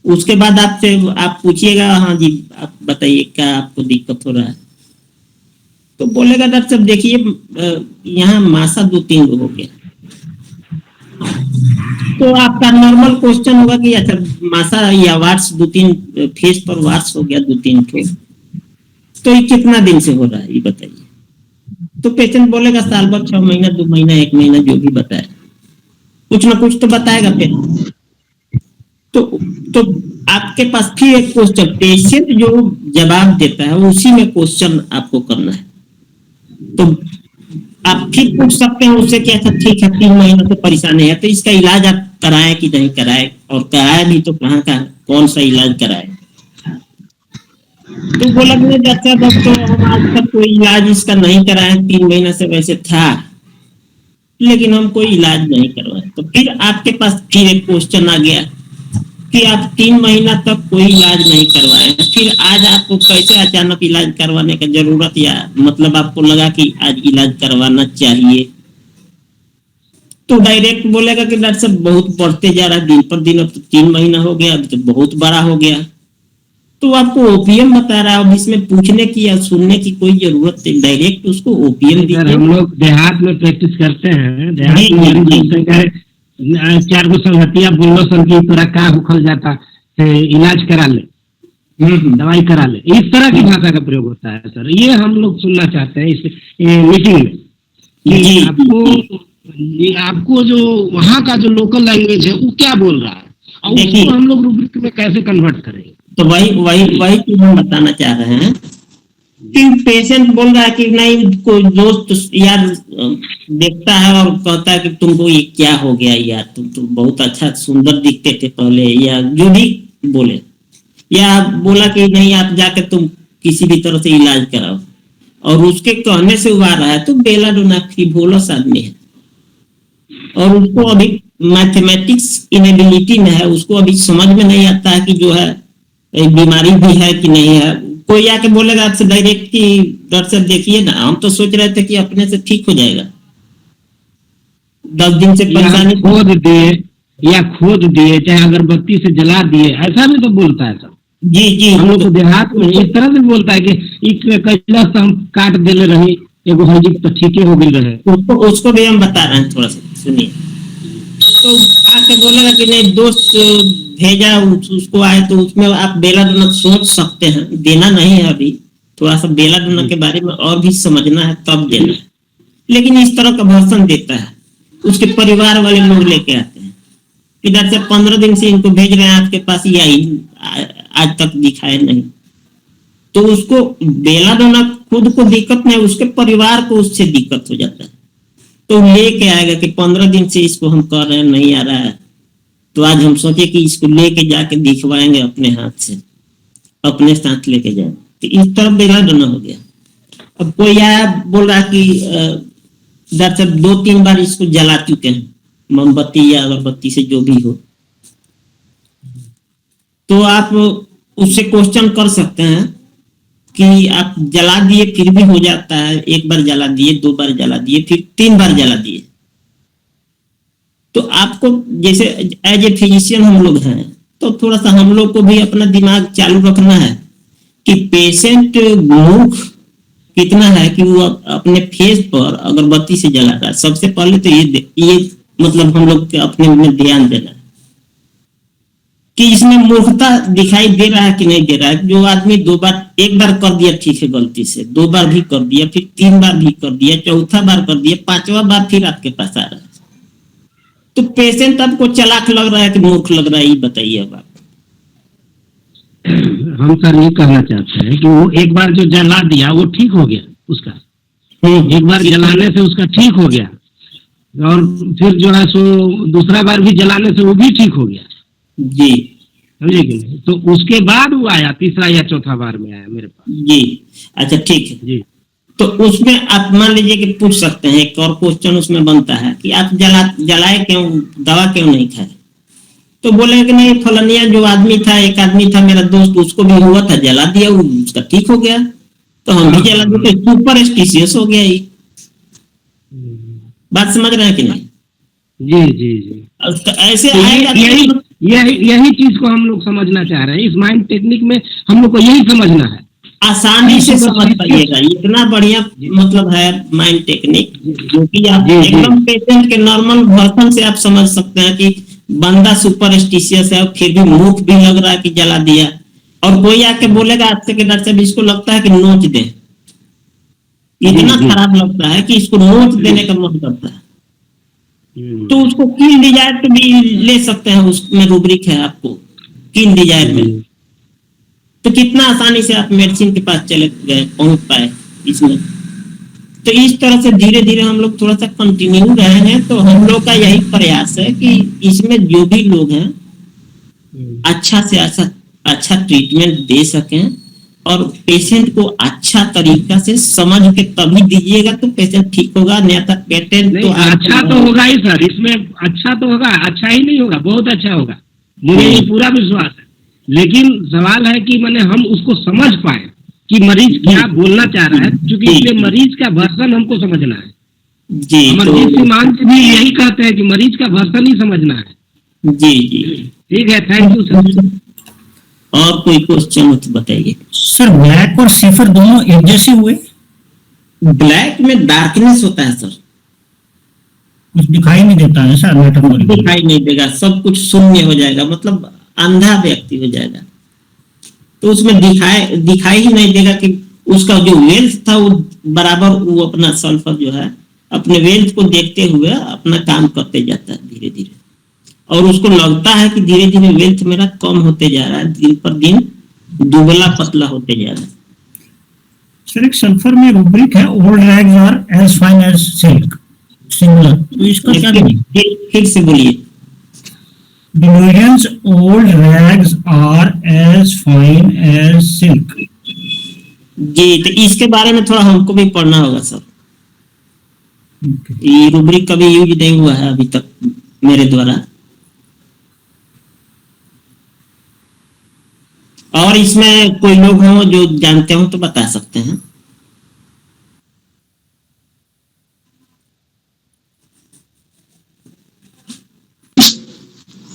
उसके बाद आपसे आप पूछिएगा, हाँ जी आप बताइए क्या आपको दिक्कत हो रहा है। तो बोलेगा डॉक्टर साहब देखिए यहाँ मासा 2-3 हो गया। तो आपका नॉर्मल क्वेश्चन होगा कि अच्छा मासा या वार्ड्स 2-3 फेस पर वार्ड्स हो गया 2-3 ठो, तो ये कितना दिन से हो रहा है ये बताइए। तो पेशेंट बोलेगा साल भर, 6 महीना, 2 महीना, 1 महीना, जो भी बताए, कुछ ना कुछ तो बताएगा पेशेंट। तो आपके पास फिर एक क्वेश्चन, पेशेंट जो जवाब देता है उसी में क्वेश्चन आपको करना है। तो आप फिर पूछ सकते हैं उससे कि अच्छा ठीक है 3 महीने से परेशानी है, तो इसका इलाज आप कराए कि नहीं कराए, और कराए भी तो कहाँ का, कौन सा इलाज कराए। तो बोला डॉक्टर हम आज तक कोई इलाज इसका नहीं कराए, 3 महीने से वैसे था लेकिन हम कोई इलाज नहीं करवाए। तो फिर आपके पास फिर एक क्वेश्चन आ गया कि आप 3 महीना तक कोई इलाज नहीं करवाए, फिर आज आपको कैसे अचानक इलाज करवाने की जरूरत, या मतलब आपको लगा कि आज इलाज करवाना चाहिए। तो डायरेक्ट बोलेगा कि डॉक्टर साहब बहुत बढ़ते जा रहा है दिन पर दिन, अब तो 3 महीना हो गया, अब तो बहुत बड़ा हो गया। तो आपको ओपीएम बता रहा है, अब इसमें पूछने की या सुनने की कोई जरूरत नहीं, डायरेक्ट उसको ओपीएम दीजिए। हम लोग देहात में प्रैक्टिस करते हैं, देहात में 4 गो संगतिया बोलो सन की तोरा का उखल जाता है, इलाज करा ले, दवाई करा ले, इस तरह की भाषा का प्रयोग होता है सर। ये हम लोग सुनना चाहते हैं इस मीटिंग में कि आपको जो वहाँ का जो लोकल लैंग्वेज है वो क्या बोल रहा है, और उसको हम लोग रूब्रिक में कैसे कन्वर्ट करेंगे। तो वही चीज हम बताना चाह रहे हैं कि पेशेंट बोल रहा है कि नहीं, कोई दोस्त यार देखता है और कहता है कि तुमको ये क्या हो गया यार, तुम तो बहुत अच्छा सुंदर दिखते थे पहले, या जो भी बोले, या बोला कि नहीं आप जाके तुम किसी भी तरह से इलाज कराओ, और उसके कहने से हुआ रहा है, तो बेलाडोना फ्रिवोलस आदमी है और उसको अभी मैथमेटिक्स इनेबिलिटी में है, उसको अभी समझ में नहीं आता है कि जो है बीमारी भी है कि नहीं है। कोई आके बोलेगा आपसे डायरेक्ट कि डॉक्टर साहब देखिए ना, हम तो सोच रहे थे कि अपने से ठीक हो जाएगा, 10 दिन से परेशानी, खोद दिए चाहे अगरबत्ती से जला दिए, ऐसा भी तो बोलता है सब। जी हम लोग तो देहात में इस तरह से बोलता है कि कैला से हम काट देले रही एगो हल्दी तो ठीक हो गई रहे। उसको भी हम बता रहे हैं, थोड़ा सा सुनिए। तो आके बोलेगा कि नहीं दोस्त भेजा उसको आए, तो उसमें आप बेला डोना सोच सकते हैं, देना नहीं है अभी, थोड़ा सा बेला डोना के बारे में और भी समझना है तब देना है। लेकिन इस तरह का भाषण देता है, उसके परिवार वाले लोग लेके आते हैं, इधर से 15 दिन से इनको भेज रहे हैं आपके पास, या आज तक दिखाए नहीं। तो उसको बेला डोना खुद को दिक्कत नहीं, उसके परिवार को उससे दिक्कत हो जाता है। तो लेके आएगा कि 15 दिन से इसको हम कर रहे हैं, नहीं आ रहा है, तो आज हम सोचे कि इसको लेके जाके दिखवाएंगे अपने हाथ से, अपने साथ लेके जाएंगे। तो इस तरह बेला डोना हो गया। अब कोई आया बोल रहा कि दरअसल 2-3 बार इसको जला चुके हैं, मोमबत्ती या अगरबत्ती से जो भी हो, तो आप उससे क्वेश्चन कर सकते हैं कि आप जला दिए फिर भी हो जाता है, 1 बार जला दिए, 2 बार जला दिए, फिर 3 बार जला दिए। तो आपको जैसे एज ए फिजिशियन हम लोग हैं, तो थोड़ा सा हम लोग को भी अपना दिमाग चालू रखना है कि पेशेंट मूर्ख कितना है कि वो अपने फेस पर अगरबत्ती से जला रहा है। सबसे पहले तो ये मतलब हम लोग के अपने में ध्यान देना है कि इसमें मूर्खता दिखाई दे रहा है कि नहीं दे रहा है। जो आदमी 2 बार, 1 बार कर दिया ठीक है गलती से, 2 बार भी कर दिया, फिर 3 बार भी कर दिया, 4था बार कर दिया, 5वां बार फिर आपके पास आ रहा है, तो पेशेंट आपको चालाक लग रहा है कि मूर्ख लग रहा है, ये बताइए अब आप। हम सर ये कहना चाहते हैं कि वो एक बार जो जला दिया वो ठीक हो गया उसका, एक बार जलाने से उसका ठीक हो गया, और फिर जो है सो दूसरा बार भी जलाने से वो भी ठीक हो गया जी, समझे कि नहीं। तो उसके बाद वो आया, तीसरा या चौथा बार में आया मेरे पास जी। अच्छा ठीक है जी। तो उसमें आप मान लीजिए कि पूछ सकते हैं, एक और क्वेश्चन उसमें बनता है कि आप जलाए क्यों, दवा क्यों नहीं खाए? तो बोले कि नहीं फलानिया जो आदमी था, एक आदमी था मेरा दोस्त, उसको भी हुआ था, जला दिया, उसका ठीक हो गया, तो हम भी जला दिए, सुपरस्टिशियस हो गया। ये बात समझ रहे हैं कि नहीं? जी जी जी। तो ऐसे तो आएगा, यही चीज को हम लोग समझना चाह रहे हैं। इस माइंड टेक्निक में हम लोग को यही समझना है, आसानी से समझ पाइएगा। इतना बढ़िया मतलब है माइंड टेक्निक, जो कि आप एकदम पेशेंट के नॉर्मल वर्जन से आप समझ सकते हैं कि बंदा सुपरस्टिशियस है, फिर भी मूर्ख भी लग रहा है कि जला दिया। और कोई आके बोलेगा आपसे कि डॉक्टर साहब इसको लगता है कि नोच दे, इतना खराब लगता है कि इसको नोच देने का मन करता है, तो उसको किल डिजायर पे भी ले सकते हैं, उसमें रूब्रिक है आपको किल डिजायर में। तो कितना आसानी से आप मेडिसिन के पास चले गए, पहुंच पाए इसमें। तो इस तरह से धीरे धीरे हम लोग थोड़ा सा कंटिन्यू रहे हैं। तो हम लोग का यही प्रयास है कि इसमें जो भी लोग हैं अच्छा से अच्छा ट्रीटमेंट दे सकें, और पेशेंट को अच्छा तरीका से समझ के तभी दीजिएगा तो पेशेंट ठीक होगा, नहीं तो पेटेंट तो अच्छा तो होगा ही सर, इसमें अच्छा तो होगा, अच्छा ही नहीं होगा, बहुत अच्छा होगा, मुझे ये पूरा विश्वास है। लेकिन सवाल है कि मैंने हम उसको समझ पाए कि मरीज क्या बोलना चाह रहा है, क्योंकि इसलिए मरीज का वर्जन हमको समझना है जी। अमरजीत सिंह मान भी यही कहते हैं कि मरीज का वर्जन ही समझना है जी जी। ठीक है, थैंक यू सर। और कोई क्वेश्चन हो तो बताइए सर। ब्लैक और सिफर दोनों एक जैसे हुए? ब्लैक में डार्कनेस होता है सर, कुछ दिखाई नहीं देता है सर, दिखाई नहीं देगा, सब कुछ शून्य हो जाएगा, मतलब अंधा व्यक्ति हो जाएगा। तो उसमें दिखाई ही नहीं देगा कि उसका जो वेल्थ था वो बराबर, वो अपना सल्फर जो है अपने वेल्थ को देखते हुए अपना काम करते जाता है धीरे धीरे, और उसको लगता है कि धीरे धीरे वेल्थ मेरा कम होते जा रहा है, दिन पर दिन दुबला पतला होते जा रहा है। सर एक सल्फर में रूब्रिक है, old rags are as fine as silk, singular, तो इसका क्या मीनिंग? फिर से बोलिए। Bimurians old rags are as fine as silk. जी, तो इसके बारे में थोड़ा हमको भी पढ़ना होगा सर। ये रूब्रिक कभी यूज नहीं हुआ है अभी तक मेरे द्वारा, और इसमें कोई लोग हों जो जानते हो तो बता सकते हैं।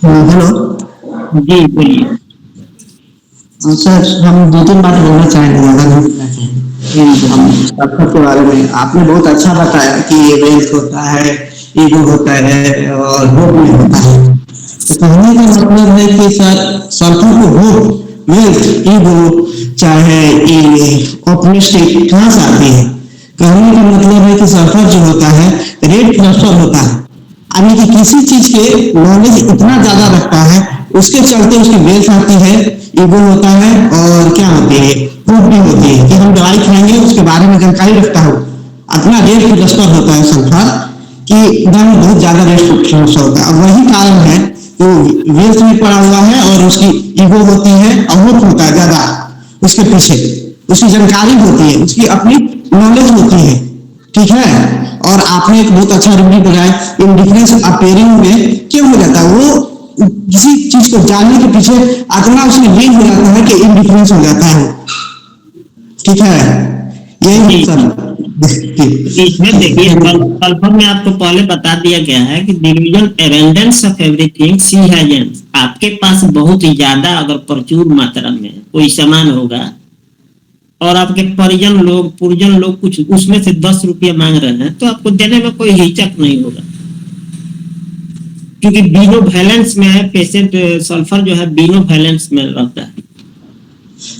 हेलो जी बोलिए। सर, हम 2-3 बात बोलना चाहेंगे, ज़्यादा नहीं बोलना चाहेंगे हम सल्फर के बारे में। आपने बहुत अच्छा बताया कि ये वेल्थ होता है, ईगो होता है और होप में होता है। तो कहने का मतलब है कि सर सल्फर को होप, वेल्थ, ईगो, चाहे ऑप्टिमिस्टिक कहाँ से आती है? कहने का मतलब है कि सल्फर जो होता है रेड क्लस्टर होता है, यानी कि किसी चीज के नॉलेज इतना ज्यादा रखता है, उसके चलते उसकी वेल्थ आती है, ईगो होता है और क्या होती है, होप भी होती है कि हम दवाई खाएंगे उसके बारे में जानकारी रखता हो। अपना रेड क्लस्टर होता है सल्फर कि एकदम बहुत ज्यादा रेड होता है। अब वही कारण है वो वेल्थ में पड़ा हुआ है और उसकी ईगो होती है और होप होता है ज्यादा उसके पीछे, उसकी जानकारी होती है, उसकी अपनी नॉलेज होती है। ठीक है। और आपने एक बहुत अच्छा रिव्यू बनाया, इंडिफरेंस अपेयरिंग में क्यों हो जाता है? वो किसी चीज को जानने के पीछे इतना उसमें लीन हो जाता है कि इंडिफरेंस हो जाता है। ठीक है, यही जी सर। जी। तो इसमें देखिए ठीक सल्फर में आपको पहले बता दिया गया है कि division abundance of everything C has. आपके पास बहुत ही ज्यादा अगर प्रचुर मात्रा में कोई सामान होगा और आपके पुरजन लोग कुछ उसमें से 10 रुपये मांग रहे हैं, तो आपको देने में कोई हिचक नहीं होगा, क्योंकि बीनो वैलेंस में है पेशेंट। सल्फर जो है बीनो वैलेंस में रहता है।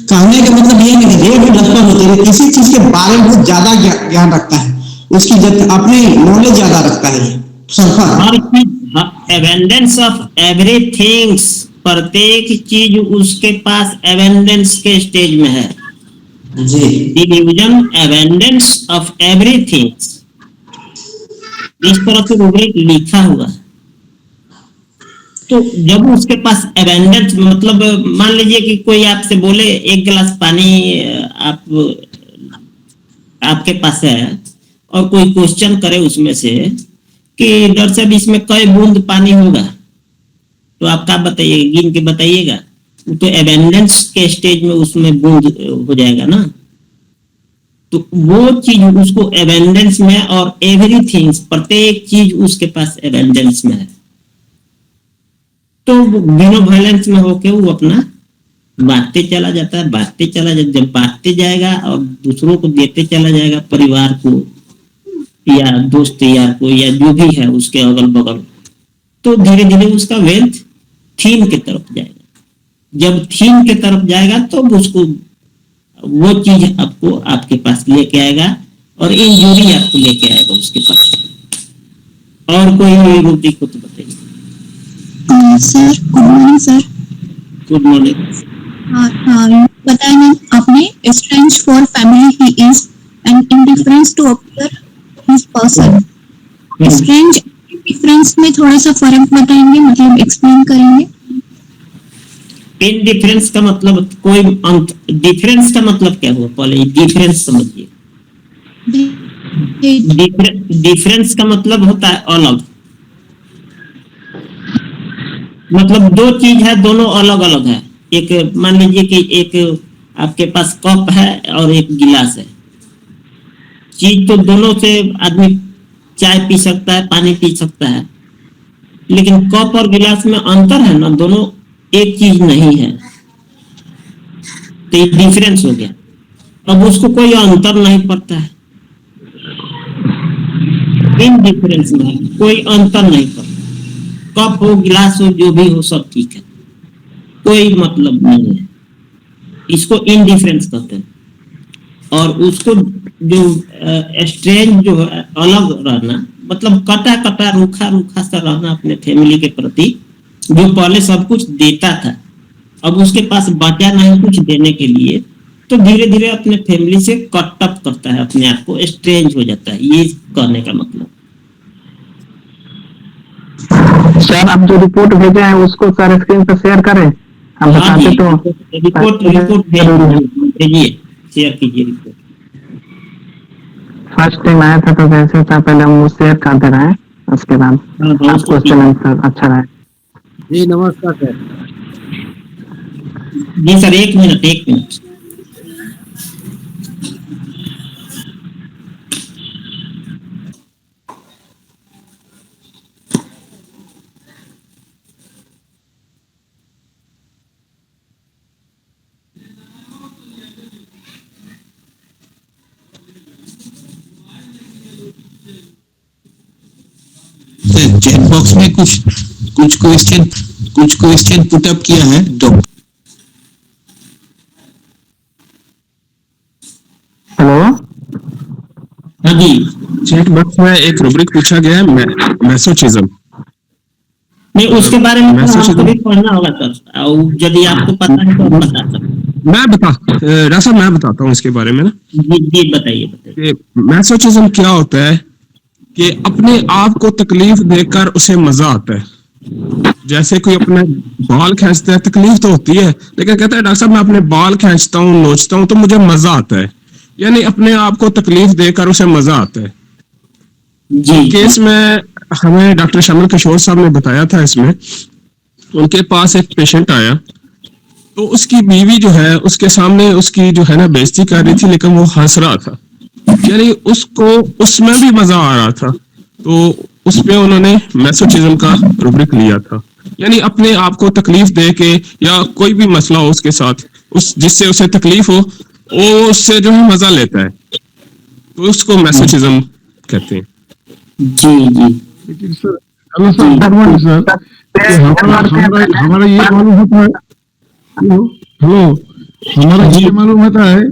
कहने का मतलब ये नहीं कि रेड डस्टर होते हैं, किसी चीज के बारे में बहुत ज्यादा ज्ञान रखता है, उसकी अपनी नॉलेज ज्यादा रखता है ये सल्फर। हर चीज एबेंडेंस ऑफ एवरीथिंग्स, प्रत्येक चीज उसके पास एबेंडेंस के स्टेज में है। जी डिवीजन एबेंडेंस ऑफ एवरीथिंग्स, इस तरह से रूब्रिक लिखा हुआ है। तो जब उसके पास एबेंडेंस मतलब मान लीजिए कि कोई आपसे बोले एक गिलास पानी आप आपके पास है, और कोई क्वेश्चन करे उसमें से कि डॉक्टर साहब इसमें कई बूंद पानी होगा, तो आप क्या बताइएगा, गिन के बताइएगा। तो एबेंडेंस के स्टेज में उसमें बूंद हो जाएगा ना। तो वो चीज उसको एबेंडेंस में, और एवरीथिंग प्रत्येक चीज उसके पास एबेंडेंस में है। तो बिनो वायलेंस में होके वो अपना बांटते चला जाता है, बांटते चला जाता, जब बांटते जाएगा और दूसरों को देते चला जाएगा, परिवार को या दोस्त यार को या जो भी है उसके अगल बगल, तो धीरे धीरे उसका वेल्थ थीम की तरफ जाएगा। जब थीम की तरफ जाएगा तो उसको वो चीज आपको आपके पास लेके आएगा, और इंजरी आपको लेके आएगा उसके पास। और कोई रूपी को तो बताइए। Sir good morning sir. Good morning. बताया ना आपने, strange for family he is and indifference to appear his person. Strange difference में थोड़ा सा फर्क बताएंगे, मतलब एक्सप्लेन करेंगे? इन डिफरेंस का मतलब कोई अंत, डिफरेंस का मतलब क्या हुआ पहले डिफरेंस समझिए। डिफरेंस का मतलब होता है अलग, मतलब दो चीज है दोनों अलग अलग है। एक मान लीजिए कि एक आपके पास कप है और एक गिलास है, चीज तो दोनों से आदमी चाय पी सकता है, पानी पी सकता है, लेकिन कप और गिलास में अंतर है ना, दोनों एक चीज नहीं है, तो ये डिफरेंस हो गया। अब उसको कोई अंतर नहीं पड़ता है, इन डिफरेंस में कोई अंतर नहीं पड़ता। कप हो गिलास हो जो भी हो सब ठीक है, कोई मतलब नहीं है, इसको इनडिफरेंस कहते हैं। और उसको जो स्ट्रेंज जो है अलग रहना, मतलब कटा कटा रूखा रूखा सा रहना अपने फैमिली के प्रति, जो पहले सब कुछ देता था अब उसके पास बचा नहीं कुछ देने के लिए, तो धीरे धीरे अपने फैमिली से कट अप करता है, अपने आप को स्ट्रेंज हो जाता है, ये कहने का मतलब। सर आप जो रिपोर्ट भेजे हैं उसको सर स्क्रीन पर शेयर करें, हम हाँ जी, बताते तो रिपोर्ट रिपोर्ट जरूरी है। भेजिए, शेयर कीजिए रिपोर्ट। फर्स्ट टाइम आया था तो वैसे था, पहले हम वो शेयर करते रहे, उसके बाद हाँ हाँ, आप उसको क्वेश्चन कीजिए। आंसर अच्छा रहे। जी नमस्कार सर। जी सर, एक मिनट एक मिनट। बॉक्स में कुछ क्वेश्चन पुट अप किया है डॉक्टर। हेलो, हाँ जी। चैट बॉक्स में एक रूब्रिक पूछा गया है, मैसोचिज्म। नहीं, उसके बारे में तो मैसेज आपको भी पढ़ना होगा सर, और यदि आपको पता है तो आप बता सकते डॉक्टर साहब मैं बताता हूँ इसके बारे में ना। हैं। जी बताइए। मैसोचिज्म क्या होता है कि अपने आप को तकलीफ देकर उसे मजा आता है। जैसे कोई अपने बाल खींचता है, तकलीफ तो होती है, लेकिन कहता है डॉक्टर साहब मैं अपने बाल खींचता हूँ, नोचता हूँ तो मुझे मजा आता है। यानी अपने आप को तकलीफ देकर उसे मजा आता है। जी केस में हमें डॉक्टर श्यामल किशोर साहब ने बताया था, इसमें उनके पास एक पेशेंट आया तो उसकी बीवी जो है उसके सामने उसकी जो है ना बेइज्जती कर रही थी, लेकिन वो हंस रहा था, यानी उसको उसमें भी मजा आ रहा था। तो उस पे उन्होंने मैसोचिज्म का रूब्रिक लिया था, यानी अपने आप को तकलीफ दे के या कोई भी मसला हो उसके साथ, उस जिससे उसे तकलीफ हो वो उससे जो है मजा लेता है, तो उसको मैसोचिज्म कहते हैं। जी। लेकिन sir, hello sir, forward sir, हमारा ये मालूम होता है, हेलो, हमारा ये मालूम होता है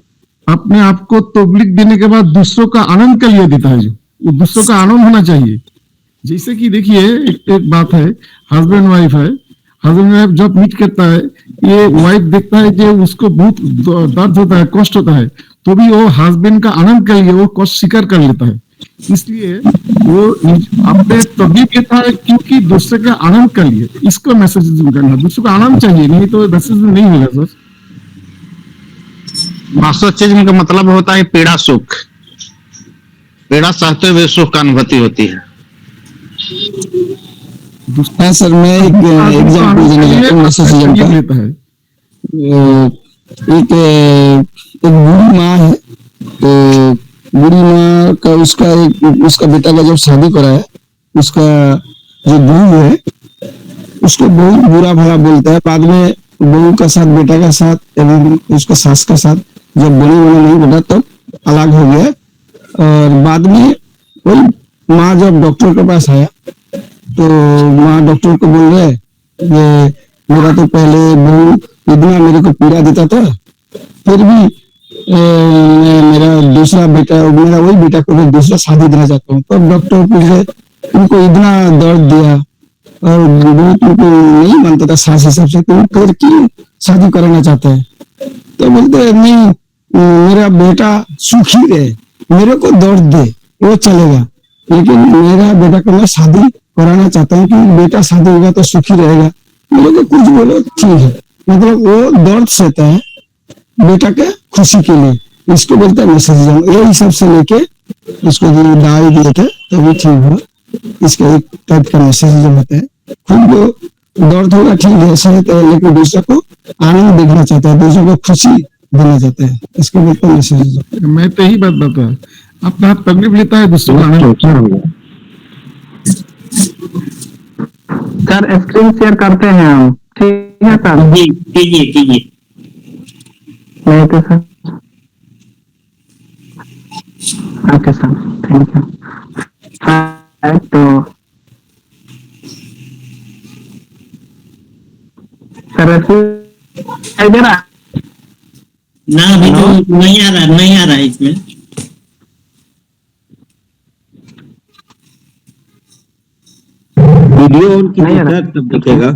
अपने आप को तबलीग देने के बाद दूसरों का आनंद के लिए देता है, जो वो दूसरों का आनंद होना चाहिए। जैसे कि देखिए एक बात है, हस्बैंड वाइफ है, हस्बैंड वाइफ जब मीट करता है, ये वाइफ देखता है कि उसको बहुत दर्द होता है, कष्ट होता है, तो भी वो हस्बैंड का आनंद के लिए वो कष्ट स्वीकार कर लेता है। इसलिए वो अपने तबलीग देता है क्योंकि दूसरे का आनंद के लिए। इसको मैसेज करना, दूसरे का आनंद चाहिए, नहीं तो मैसेज नहीं होगा सर। मैसोचिज्म का मतलब होता है पीड़ा सुख, पीड़ा सहते हुए सुख का अनुभूति होती है। हाँ सर, मैं एक एग्जांपल देने जाता हूँ मैसोचिज्म का। एक बूढ़ी माँ है, तो बूढ़ी माँ का उसका बेटा का जब शादी कराया, उसका जो बहू है उसको बहुत बुरा भला बोलता है। बाद में बहू का साथ, बेटा का साथ एवं उसका सास का साथ जब बने नहीं बना तब अलग हो गया। और बाद में वही माँ जब डॉक्टर के पास आया तो माँ डॉक्टर को बोल रहे ये मेरा तो पहले बहू इतना मेरे को पीड़ा देता था, फिर भी मेरा दूसरा बेटा, मेरा वही बेटा को मैं दूसरा शादी देना चाहता हूँ। तब डॉक्टर पूछे तुमको इतना दर्द दिया और वो तुमको नहीं मानता था सास हिसाब से, तुम फिर क्यों शादी कराना चाहता है? तो बोलते नहीं, मेरा बेटा सुखी रहे, मेरे को दर्द दे वो चलेगा, लेकिन मेरा बेटा को मैं शादी कराना चाहता हूँ क्योंकि बेटा शादी होगा तो सुखी रहेगा। मेरे को कुछ बोलो ठीक है, मतलब वो दर्द सहता है बेटा के खुशी के लिए। इसको बोलते हैं मैसोचिज्म। ये हिसाब से लेके उसको जो दवाई दिए थे तो भी ठीक हुआ। इसका एक टाइप का मैसोचिज्म होता है। खुद को दर्द होगा ठीक है, सहता है, लेकिन दूसरे को आनंद देखना चाहता है, दूसरों को खुशी देना चाहता है, इसको बोलते हैं मैसोचिज्म। मैं तो यही बात बता, अपना हाथ तकलीफ लेता है, दूसरों का आनंद। सर स्क्रीन शेयर करते हैं हम, ठीक है सर? जी कीजिए। नहीं तो sir, okay sir, thank you. तो सर इधर ना अभी तो नहीं आ रहा है इसमें। वीडियो ऑन कीजिए तब दिखेगा।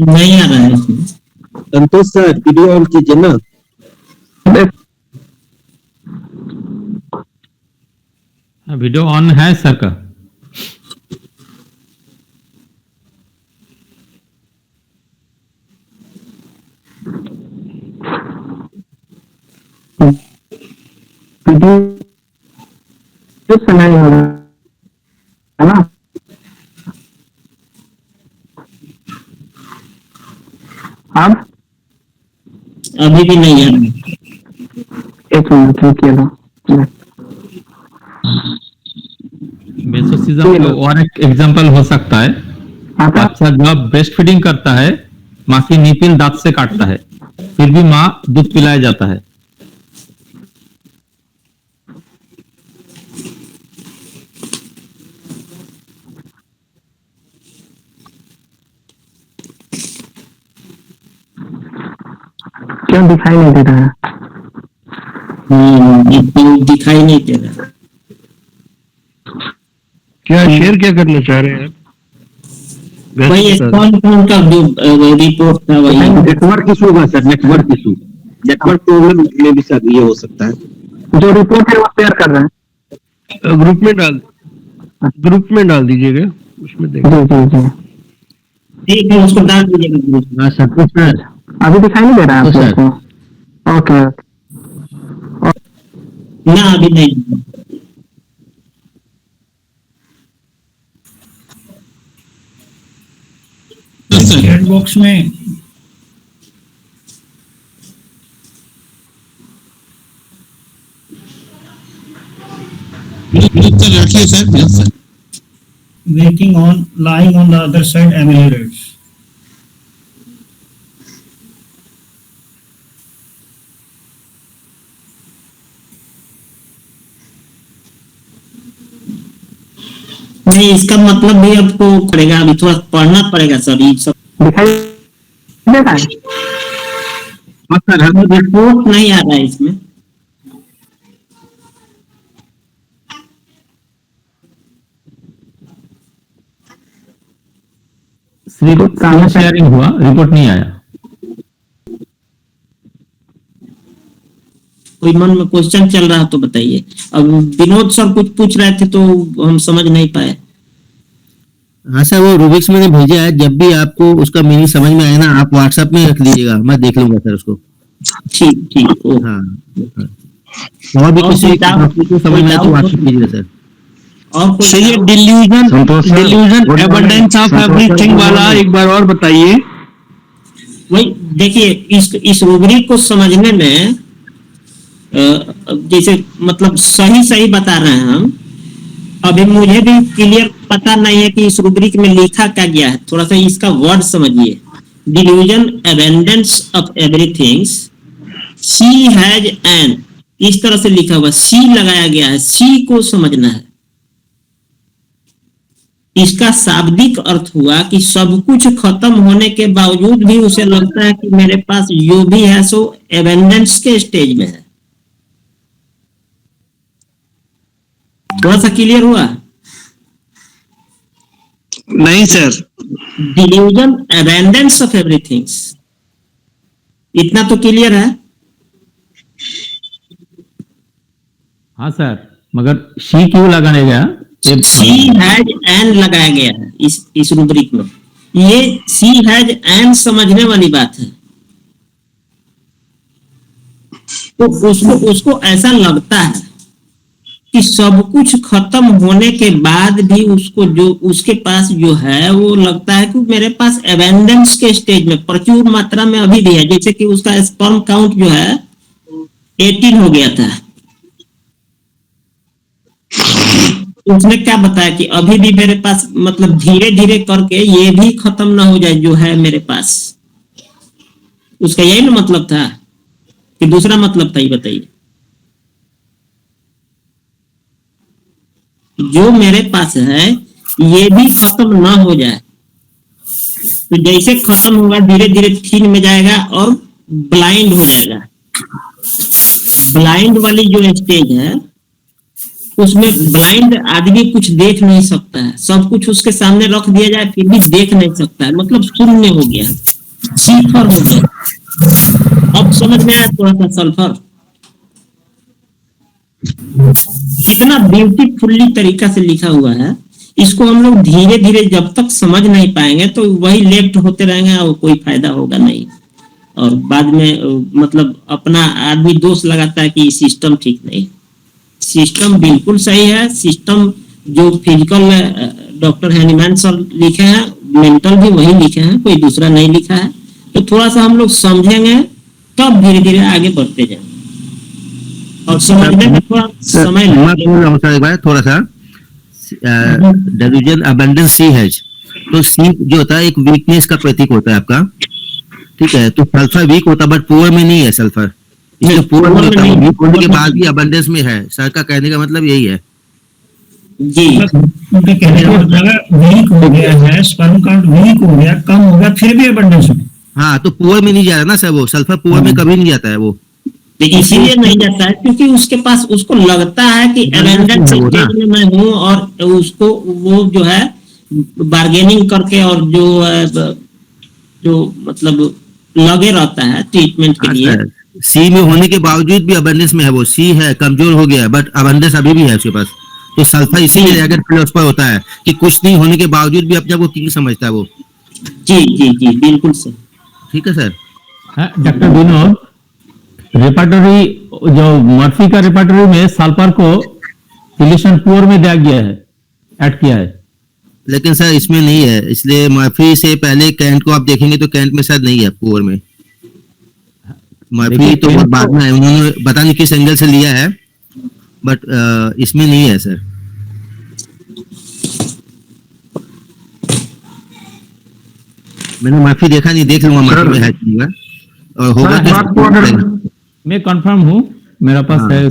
नहीं आ रहा है इसमें। संतोष सर वीडियो ऑन कीजिए ना। वीडियो ऑन है सर का। नहीं हो रहा है ना? अब अभी भी नहीं आ रहा। एक मिनट रुकिए ना। मैसोचिज्म का और एक एग्जांपल हो सकता है, बच्चा जब ब्रेस्ट फीडिंग करता है, माँ की निपिल दांत से काटता है, फिर भी माँ दूध पिलाया जाता है। क्यों दिखाई नहीं दे रहा है? दिखाई नहीं दे रहा। क्या शेयर क्या करना चाह रहे हैं? वही कौन कौन का जो रिपोर्ट था वही। नेटवर्क इशू होगा sir, network issue, network problem में भी सर ये हो सकता है। जो रिपोर्ट है वो शेयर कर रहे हैं, ग्रुप में डाल दीजिएगा, उसमें देख। जी जी जी, ठीक है, उसको डाल दीजिएगा। हाँ सर, अभी दिखाई नहीं दे रहा है आप लोगों को? ओके, ना अभी नहीं। चैट बॉक्स में सर रखिए sir. waiting on lying on the other side ameliorates. नहीं, इसका मतलब भी आपको पड़ेगा, अभी थोड़ा पढ़ना पड़ेगा सर। ये सब दिखाई दे रहा है? हाँ सर, रिपोर्ट नहीं आ रहा है इसमें। स्क्रीन शेयरिंग हुआ, रिपोर्ट नहीं आया। कोई मन में क्वेश्चन चल रहा तो बताइए। अब विनोद सर कुछ पूछ रहे थे तो हम समझ नहीं पाए। हाँ सर, वो रूबिक्स मैंने भेजा है, जब भी आपको उसका मीनिंग समझ में आए ना, आप व्हाट्सएप में रख दीजिएगा, मैं देख लूंगा सर उसको। ठीक ठीक। हाँ, और भी किसी को समझ में आए तो व्हाट्सएप कीजिएगा सर। और चलिए, डिल्यूजन एबंडेंस ऑफ एवरीथिंग वाला एक बार और बताइए। वही देखिए, इस रूब्रिक को समझने में जैसे मतलब सही सही बता रहे हैं हम। अभी मुझे भी क्लियर पता नहीं है कि इस रूब्रिक में लिखा क्या गया है, थोड़ा सा इसका वर्ड समझिए। Delusion abundance of everything, C has an, इस तरह से लिखा हुआ, सी लगाया गया है, सी को समझना है। इसका शाब्दिक अर्थ हुआ कि सब कुछ खत्म होने के बावजूद भी उसे लगता है कि मेरे पास जो भी है सो एबंडेंस के स्टेज में है। थोड़ा सा क्लियर हुआ? नहीं sir. Delusion abundance of everything, इतना तो क्लियर है। हाँ सर, मगर शी क्यों लगाने गया? सी हैज एन लगाया गया है इस रूब्रिक में। ये सी हैज एन समझने वाली बात है। तो उसको ऐसा लगता है कि सब कुछ खत्म होने के बाद भी उसको जो उसके पास जो है वो लगता है कि मेरे पास एबंडेंस के स्टेज में प्रचुर मात्रा में अभी भी है। जैसे कि उसका स्पर्म काउंट जो है 18 हो गया था, उसने क्या बताया कि अभी भी मेरे पास, मतलब धीरे धीरे करके ये भी खत्म ना हो जाए जो है मेरे पास। उसका यही ना मतलब था कि दूसरा मतलब था? ये बताइए। जो मेरे पास है ये भी खत्म ना हो जाए, तो जैसे खत्म होगा धीरे धीरे थीन में जाएगा और ब्लाइंड हो जाएगा। ब्लाइंड वाली जो स्टेज है उसमें ब्लाइंड आदमी कुछ देख नहीं सकता है, सब कुछ उसके सामने रख दिया जाए फिर भी देख नहीं सकता है, मतलब शून्य हो गया, सिफर हो गया। अब समझ में आया थोड़ा सा सल्फर? कितना ब्यूटीफुली तरीका से लिखा हुआ है। इसको हम लोग धीरे धीरे जब तक समझ नहीं पाएंगे तो वही लेफ्ट होते रहेंगे और कोई फायदा होगा नहीं। और बाद में मतलब अपना आदमी दोष लगाता है कि सिस्टम ठीक नहीं। सिस्टम बिल्कुल सही है। सिस्टम जो फिजिकल डॉक्टर हैनीमैन सर लिखे हैं, मेंटल भी वही लिखे हैं, कोई दूसरा नहीं लिखा है। तो थोड़ा सा हम लोग समझेंगे तब धीरे धीरे आगे बढ़ते जाएंगे। और समझने में थोड़ा समय लगेगा। थोड़ा सा डिल्यूजन अबंडेंस सी हैज, तो सी जो होता है एक वीकनेस का प्रतीक होता है आपका। ठीक है, तो सल्फर वीक होता बट पुअर में नहीं है सल्फर, इसलिए पुअर में होता है, वीक होने के बाद भी अबंडेंस में है। सर का कहने का मतलब यही है जी। उनके कहने का मतलब अगर वीक हो गया है, स्पर्म काउंट वीक हो गया, कम हो गया, फिर भी अबंडेंस में, हाँ, तो पुअर में नहीं जा रहा ना सर, वो सल्फर पुअर में कभी नहीं जाता है वो। इसीलिए नहीं जाता है क्योंकि उसके पास, उसको लगता है कि अबंडेंस स्टेज में मैं हूँ, और उसको वो जो है बार्गेनिंग करके और जो मतलब लगे रहता है ट्रीटमेंट के लिए। सी में होने के बावजूद भी अबंडेंस में है, वो सी है, कमजोर हो गया है, बट अबंडेंस अभी भी है उसके पास। तो सल्फर इसीलिए अगर फिलोसफर होता है कि कुछ नहीं होने के बावजूद भी अपने को किंग समझता है वो। जी जी जी, बिल्कुल सर। ठीक है सर। डॉक्टर विनोद, रेपार्टरी जो मर्फी का रेपार्टरी में सल्फर को डिलीशन पुअर में दिया गया है, ऐड किया है, लेकिन सर इसमें नहीं है, इसलिए मर्फी से पहले कैंट को आप देखेंगे तो कैंट में शायद नहीं है पुअर में। मर्फी तो बहुत बाद में है, उन्होंने पता नहीं किस एंगल से लिया है, बट इसमें नहीं है सर। मैंने मर्फी देखा नहीं, देख लूंगा मर्फी में है कि नहीं है, और होगा तो मैं कंफर्म हूँ, मेरा पास है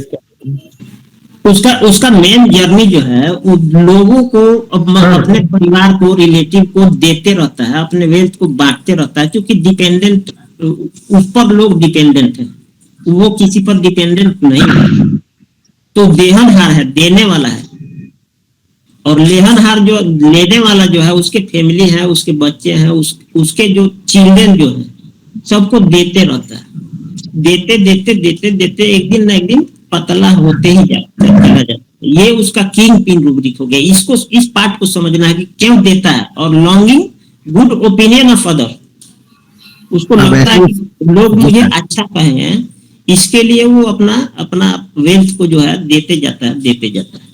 उसका उसका मेन जर्नी जो है वो लोगों को अपने परिवार को, रिलेटिव को देते रहता है, अपने वेल्थ को बांटते रहता है, क्योंकि डिपेंडेंट उस पर लोग डिपेंडेंट है, वो किसी पर डिपेंडेंट नहीं है। तो देहनहार है, देने वाला है, और लेहनहार जो लेने वाला जो है उसके फैमिली है, उसके बच्चे हैं, उसके जो चिल्ड्रन जो है सबको देते रहता है। देते देते देते देते एक दिन ना एक दिन पतला होते ही चला जाता है। ये उसका किंग पिन रूब्रिक हो गया। इसको, इस पार्ट को समझना है कि क्यों देता है, और longing good opinion of other, उसको लगता है कि लोग मुझे अच्छा कहे हैं, इसके लिए वो अपना वेल्थ को जो है देते जाता है।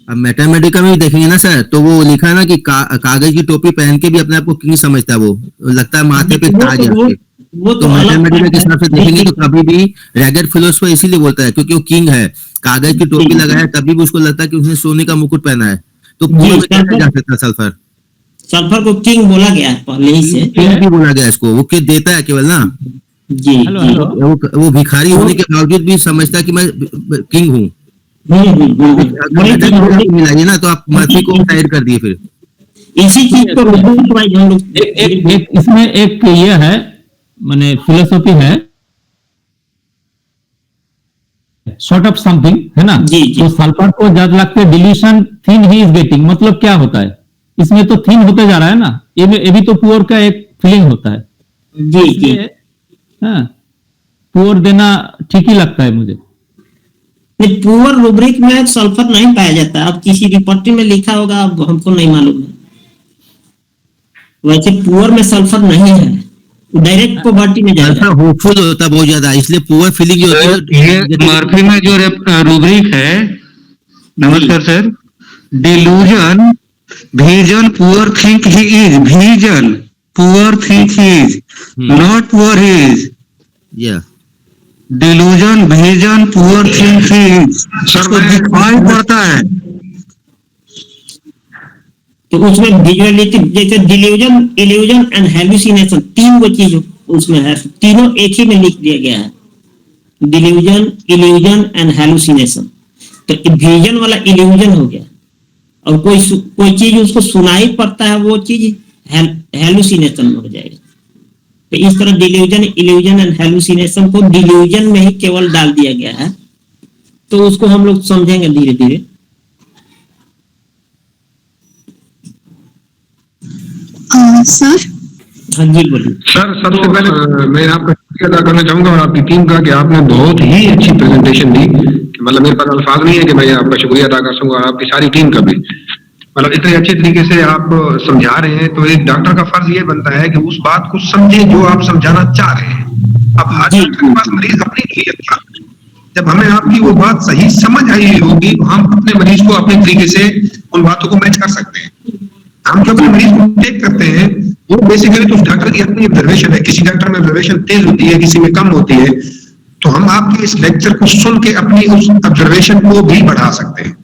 अब मैथमेटिकल में भी देखेंगे ना सर, तो वो लिखा है ना कि कागज की टोपी पहन के भी अपने आप को किंग समझता है, वो लगता है माथे पे ताज है। वो तो मैथमेटिकल के हिसाब से देखेंगे तो कभी भी रेगेट फिलोसफर इसीलिए बोलता है क्योंकि वो किंग है, कागज की टोपी लगाया है, तभी भी उसको लगता है कि उसने सोने का मुकुट पहना है। तो कैसे जा सकता है सल्फर को किंग बोला गया है पहले ही से, किंग भी बोला गया इसको, वो किंग देता है केवल ना जी। वो भिखारी होने के बावजूद भी समझता है कि मैं किंग हूँ। मिलाइए ना, तो आप मर्फी को साइड कर दिए फिर इसी चीज को इसमें एक ये है, माने फिलोसॉफी है, सॉर्ट ऑफ समथिंग है ना। तो सल्फर को जब लगते delusion thin he is getting, मतलब क्या होता है, इसमें तो थिन होते जा रहा है ना, ये भी तो पुअर का एक फीलिंग होता है। जी। हाँ, पुअर देना ठीक ही लगता है मुझे। पुअर रूब्रिक में सल्फर नहीं पाया जाता, अब किसी रिपोर्ट में लिखा होगा, अब हमको नहीं मालूम है। वैसे पुअर में सल्फर नहीं है, डायरेक्ट पॉवर्टी में जाता है, होपफुल होता बहुत ज्यादा, इसलिए पुअर फीलिंग होती है। ये मर्फी में जो रूब्रिक है, नमस्कार sir, delusion vision poor think he is, vision poor think he is, not poor he is. Delusion vision poor think he is, सबको दिखाई पड़ता है। तो उसमें विजुअलिटी, जैसे डिल्यूजन, इल्यूजन एंड हेलुसिनेशन, तीन वो चीज उसमें है, तीनों एक ही में लिख दिया गया है, डिल्यूजन, इल्यूजन एंड हेलुसिनेशन। तो विजन वाला इल्यूजन हो गया, और कोई चीज उसको सुनाई पड़ता है, वो चीज हेलुसिनेशन में हो जाएगा। तो इस तरह डिल्यूजन, इल्यूजन एंड हेलुसिनेशन को डिल्यूजन में ही केवल डाल दिया गया है, तो उसको हम लोग समझेंगे धीरे धीरे। सर हाँ जी बोलिए सर। सबसे पहले मैं आपका शुक्रिया अदा करना चाहूंगा और आपकी टीम का कि आपने बहुत ही अच्छी प्रेजेंटेशन दी, मतलब मेरे पास अल्फाज नहीं है कि मैं आपका शुक्रिया अदा कर सकूंगा, आपकी सारी टीम का भी, मतलब इतने अच्छे तरीके से आप समझा रहे हैं। तो एक डॉक्टर का फर्ज ये बनता है कि उस बात को समझे जो आप समझाना चाह रहे हैं। अब हर डॉक्टर के पास मरीज अपनी नीयत था, जब हमें आपकी वो बात सही समझ आई होगी तो हम अपने मरीज को अपने तरीके से उन बातों को मैच कर सकते हैं। हम जो अपने मरीज को टेक करते हैं वो बेसिकली तो डॉक्टर की अपनी ऑब्जर्वेशन है, किसी डॉक्टर में ऑब्जर्वेशन तेज होती है, किसी में कम होती है। तो हम आपके इस लेक्चर को सुन के अपनी उस ऑब्जर्वेशन को भी बढ़ा सकते हैं।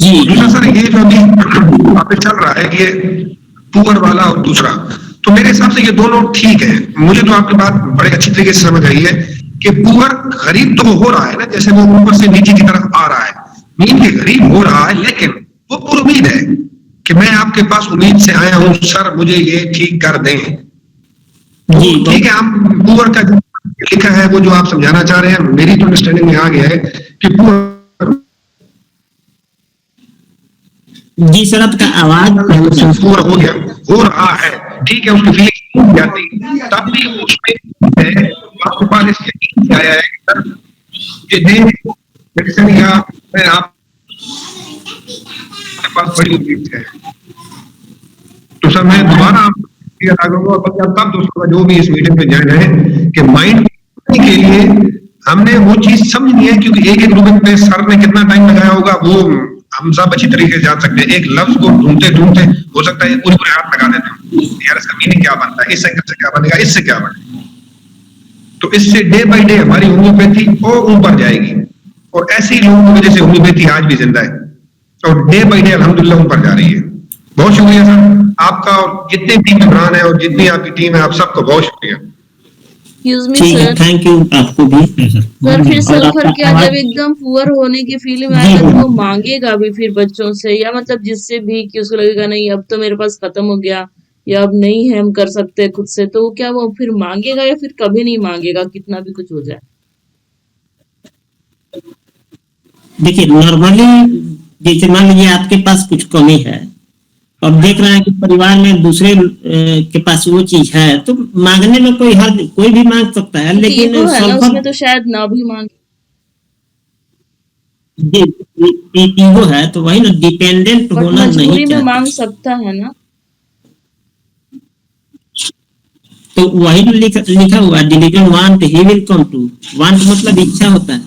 जी सर, ये जो अभी चल रहा है ये पुअर वाला और दूसरा, तो मेरे हिसाब से ये दोनों ठीक है। मुझे तो आपकी बात बड़े अच्छी तरीके से समझ आई है कि पुअर गरीब तो हो रहा है ना, जैसे वो ऊपर से नीचे की तरफ आ रहा है, मीन के गरीब हो रहा है, लेकिन वो पूरी उम्मीद है कि मैं आपके पास उम्मीद से आया हूं सर, मुझे ये ठीक कर दें। जी ठीक है, हम पुअर का जो लिखा है वो जो आप समझाना चाह रहे हैं, मेरी तो अंडरस्टैंडिंग में आ गया है कि पुअर। जी सर, आपका आवाज पुअर हो गया, हो रहा है, ठीक है, उसकी फीलिंग हो जाती, तब भी उसमें आपके पास इस यकीन से आया है कि सर मेडिसिन या आप पास बड़ी उम्मीद है। तो सर मैं दोबारा तब दोस्तों का जो भी इस मीटिंग में ज्वाइन है कि माइंड के लिए हमने वो चीज समझनी है, क्योंकि एक एक रूबिक पे सर ने कितना टाइम लगाया होगा वो हम सब अच्छी तरीके से जान सकते हैं। एक लफ्ज को ढूंढते ढूंढते हो सकता है पूरी पूरी हाथ लगा देते हैं यार इसका मीनिंग क्या बनता है, इससे क्या बनेगा, इससे क्या बनेगा। तो इससे डे बाय डे हमारी होम्योपैथी और ऊपर जाएगी, और ऐसे ही लोगों की वजह से होम्योपैथी आज भी जिंदा है और डे बाय डे अल्हम्दुलिल्लाह ऊपर जा रही है। बहुत शुक्रिया सर आपका, और जितने भी मेहमान है और जितनी आपकी टीम है, आप सबको बहुत शुक्रिया। थैंक यू आपको भी सर। फिर सल्फर क्या जब एकदम पुअर होने की फीलिंग आएगा तो वो मांगेगा भी फिर बच्चों से, या मतलब जिससे भी कि उसको लगेगा नहीं अब तो मेरे पास खत्म हो गया या अब नहीं है हम कर सकते खुद से, तो क्या वो फिर मांगेगा या फिर कभी नहीं मांगेगा कितना भी कुछ हो जाए? देखिए नॉर्मली जैसे मान लीजिए आपके पास कुछ कमी है और देख रहे हैं कि परिवार में दूसरे के पास वो चीज है, तो मांगने में कोई भी मांग सकता है, लेकिन उसमें तो शायद ना भी मांगे। ईगो है तो वही ना, डिपेंडेंट होना नहीं में मांग सकता है ना, तो वही लिखा हुआ delusion want he will come to, want मतलब इच्छा होता है।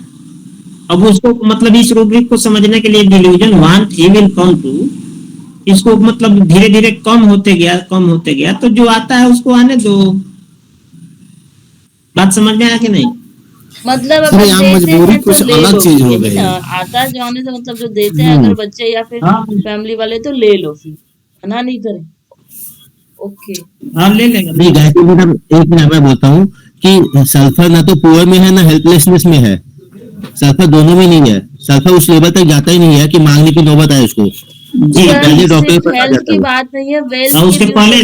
अब उसको मतलब इस रूब्रिक को समझने के लिए delusion want he will come to, इसको मतलब धीरे धीरे कम होते गया, तो जो आता है उसको आने दो। बात समझ में आया कि नहीं? मतलब अगर देते हैं तो ले लो, आता जाने से मतलब जो देते हैं अगर बच्चे या फिर फैमिली वाले तो ले लो, फिर मना नहीं करें। ओके हाँ ले लेंगे। नहीं गायत्री मैडम एक मिनट मैं बोलता हूँ कि सल्फर ना तो पुअर में है ना हेल्पलेसनेस में है, सल्फर दोनों में नहीं है। सल्फर उस लेवल तक जाता ही नहीं है कि मांगने की नौबत आए उसको। जी डॉक्टर पर हेल्थ की बात नहीं है, वेल्थ उसके पहले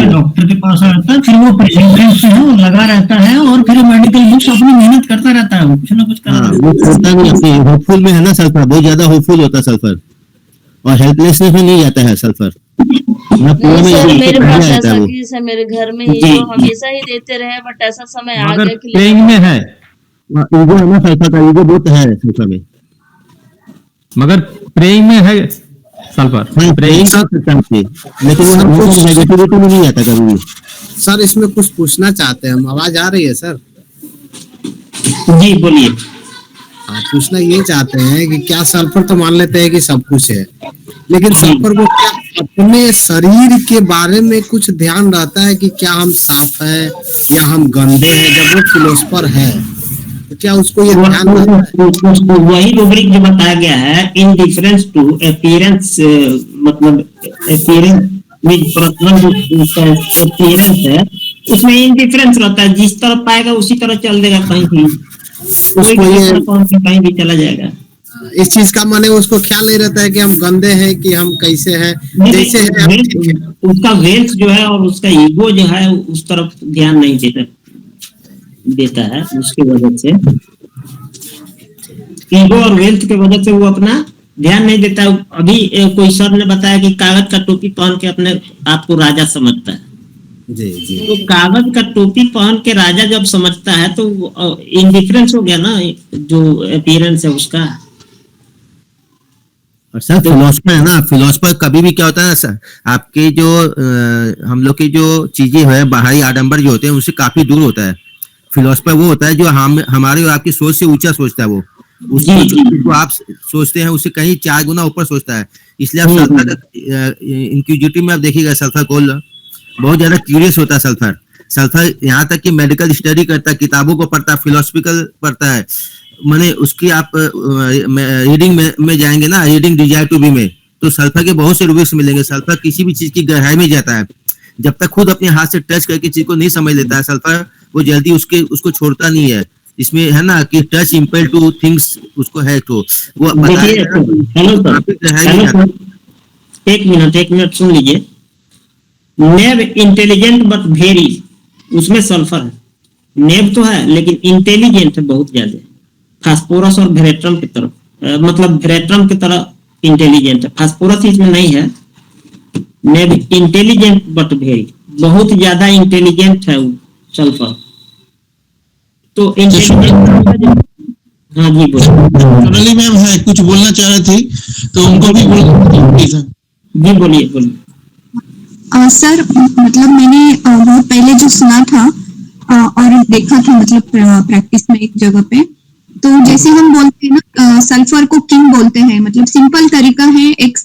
डॉक्टर के पास आता है, फिर वो प्रेजेंटेशन है वो लगा रहता है और फिर मेडिकल बुक्स अपनी मेहनत करता रहता है, कुछ ना कुछ करता नहीं, अपनी होपफुल में है ना सल्फर, बहुत ज्यादा होपफुल होता है सल्फर, और हेल्पलेसनेस में नहीं जाता है सल्फर। मेरे पास ऐसा केस है, मेरे घर में ही जो हमेशा ही देते रहे, बट ऐसा समय आ गया कि प्लेइंग में है ईगो है ना सल्फर का, ईगो बहुत है सल्फर में, मगर प्रेइंग में है सल्फर, प्रेइंग का लेकिन वो नेगेटिविटी में नहीं आता कभी भी। सर इसमें कुछ पूछना चाहते हैं हम, आवाज आ रही है सर? जी बोलिए। पूछना ये चाहते हैं कि क्या सल्फर तो मान लेते हैं कि सब कुछ है, लेकिन सल्फर को क्या अपने शरीर के बारे में कुछ ध्यान रहता है कि क्या हम साफ है या हम गंदे हैं? जब वो फिलोसफर है तो क्या उसको ये ध्यान रहता है? वही रूब्रिक जो बताया गया है, इन डिफरेंस टू अपीयरेंस, मतलब अपीयरेंस विद पर्सनल अपीयरेंस है, उसमें इंडिफरेंस रहता है, जिस तरह पाएगा उसी तरह चल देगा, कहीं भी कहीं भी चला जाएगा। इस चीज का माने उसको ख्याल नहीं रहता है कि हम गंदे हैं कि हम कैसे हैं, जैसे है उसका वेल्थ जो है और उसका ईगो जो है उस तरफ ध्यान नहीं देता है, उसकी वजह से ईगो और वेल्थ की वजह से वो अपना ध्यान नहीं देता। अभी कोई सर ने बताया कि कागज का टोपी पहन के अपने आप को राजा समझता है। जी जी। तो कागज का टोपी पहन के राजा जब समझता है तो इंडिफरेंस हो गया ना जो अपीयरेंस है उसका। और सर फिलोसफर है ना, फिलोसफर कभी भी क्या होता है ना सर, आपके जो हम लोग की जो चीजें है बाहरी आडंबर जो होते हैं उससे काफी दूर होता है। फिलोसफर वो होता है जो हमारे और आपकी सोच से ऊंचा सोचता है, वो उसको आप सोचते हैं उससे कहीं 4 गुना ऊपर सोचता है। इसलिए आप सल्फर इंक्यूजिटिव में आप देखिएगा, सल्फर को बहुत ज्यादा क्यूरियस होता है सल्फर। सल्फर यहाँ तक कि मेडिकल स्टडी करता है, किताबों को पढ़ता है, फिलोसफिकल पढ़ता है। माने उसकी आप रीडिंग में जाएंगे ना, रीडिंग डिजायर टू बी में, तो सल्फर के बहुत से रुब्रिक्स मिलेंगे। सल्फर किसी भी चीज की गहराई में जाता है, जब तक खुद अपने हाथ से टच करके चीज को नहीं समझ लेता है सल्फर, वो जल्दी उसको छोड़ता नहीं है। इसमें है ना कि टच इम्पेल टू थिंग्स उसको है, तो वो एक मिनट सुन लीजिए। नेब इंटेलिजेंट बट वेरी, उसमें सल्फर है। नेब तो है लेकिन इंटेलिजेंट है बहुत ज्यादा, फास्फोरस और वेरेट्रम की तरफ, मतलब वेरेट्रम की तरह इंटेलिजेंट है, फास्फोरस इसमें नहीं है। नेब इंटेलिजेंट बट वेरी, बहुत ज्यादा इंटेलिजेंट है वो सल्फर। तो इंटेलिजेंट, हाँ जी बोलिए। सोनाली मैम है, कुछ बोलना चाह रही थी तो उनको भी बोलना। जी बोलिए। सर मतलब मैंने बहुत पहले जो सुना था और देखा था मतलब प्रैक्टिस में एक जगह पे, तो जैसे हम बोलते हैं ना सल्फर को किंग बोलते हैं, मतलब सिंपल तरीका है एक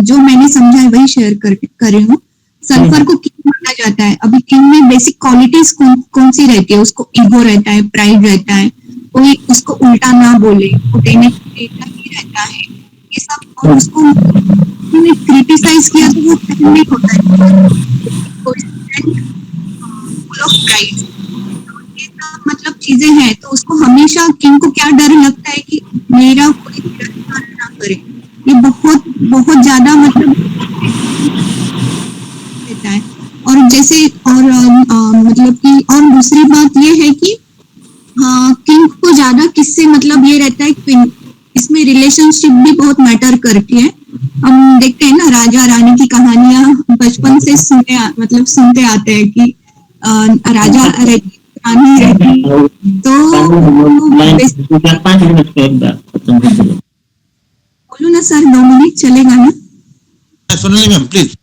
जो मैंने समझा है वही शेयर कर रही हूँ। सल्फर को किंग माना जाता है। अभी किंग में बेसिक क्वालिटीज कौन सी रहती है? उसको ईगो रहता है, प्राइड रहता है, कोई उसको उल्टा ना बोले, वो देने रहता है ये सब, और उसको क्रिटिसाइज किया तो वो पैनिक होता है, फुल ऑफ प्राइड, ये सब मतलब चीजें हैं। तो उसको हमेशा किंग को क्या डर लगता है कि मेरा कोई तिरस्कार ना करे, ये बहुत ज्यादा मतलब रहता है। और जैसे और मतलब कि और दूसरी बात ये है कि किंग को ज्यादा किससे मतलब ये रहता है कि इसमें रिलेशनशिप भी बहुत मैटर करती है। हम देखते हैं ना राजा रानी की कहानियां बचपन से सुनते आते हैं कि राजा रानी रहती, तो बोलू ना सर, 2 मिनट चलेगा ना? Sonali ma'am please.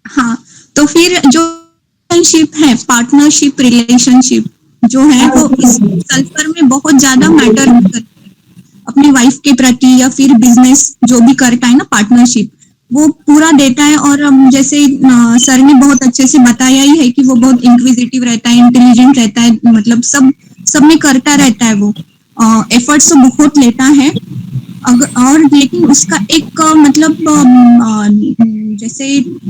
हाँ, तो फिर जो रिलेशनशिप है, पार्टनरशिप रिलेशनशिप जो है वो इस सल्फर में बहुत ज्यादा मैटर करती है अपनी वाइफ के प्रति, या फिर बिजनेस जो भी करता है ना पार्टनरशिप, वो पूरा देता है। और जैसे सर ने बहुत अच्छे से बताया ही है कि वो बहुत इंक्विजिटिव रहता है, इंटेलिजेंट रहता है, मतलब सब में करता रहता है, वो एफर्ट्स तो बहुत लेता है। और लेकिन उसका एक मतलब जैसे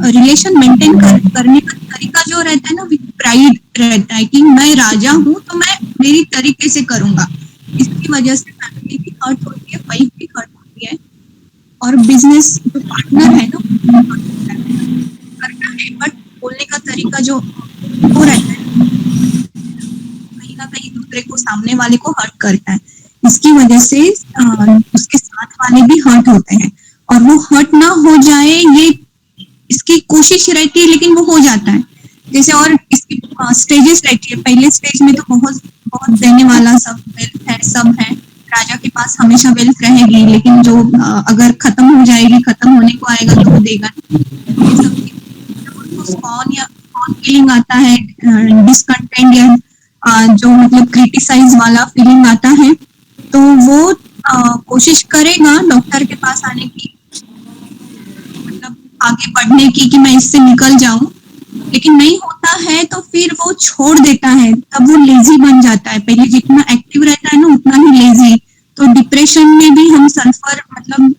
रिलेशन मेंटेन करने का तरीका जो रहता है ना, विद प्राइड रहता है कि मैं राजा हूँ तो मैं मेरी तरीके से करूंगा। इसकी वजह से फैमिली भी हर्ट होती है, वाइफ भी हर्ट होती है, और बिजनेस जो पार्टनर है ना करता है, बट बोलने का तरीका जो वो रहता है कहीं ना कहीं दूसरे को, सामने वाले को हर्ट करता है। इसकी वजह से उसके साथ वाले भी हर्ट होते हैं, और वो हर्ट ना हो जाए ये इसकी कोशिश रहती है, लेकिन वो हो जाता है। जैसे और इसकी स्टेजेस रहती है। पहले स्टेज में तो बहुत देने वाला सब वेल्थ है, सब है, राजा के पास हमेशा वेल्थ रहेगी, लेकिन जो अगर खत्म हो जाएगी, खत्म होने को आएगा तो वो देगा नहीं। ये सब कौन फीलिंग आता है, डिसकंटेंट या जो मतलब क्रिटिसाइज वाला फीलिंग आता है, तो वो कोशिश करेगा डॉक्टर के पास आने की, मतलब आगे बढ़ने की कि मैं इससे निकल जाऊं, लेकिन नहीं होता है तो फिर वो छोड़ देता है। तब वो लेजी बन जाता है। पहले जितना एक्टिव रहता है ना उतना ही लेजी। तो डिप्रेशन में भी हम सल्फर मतलब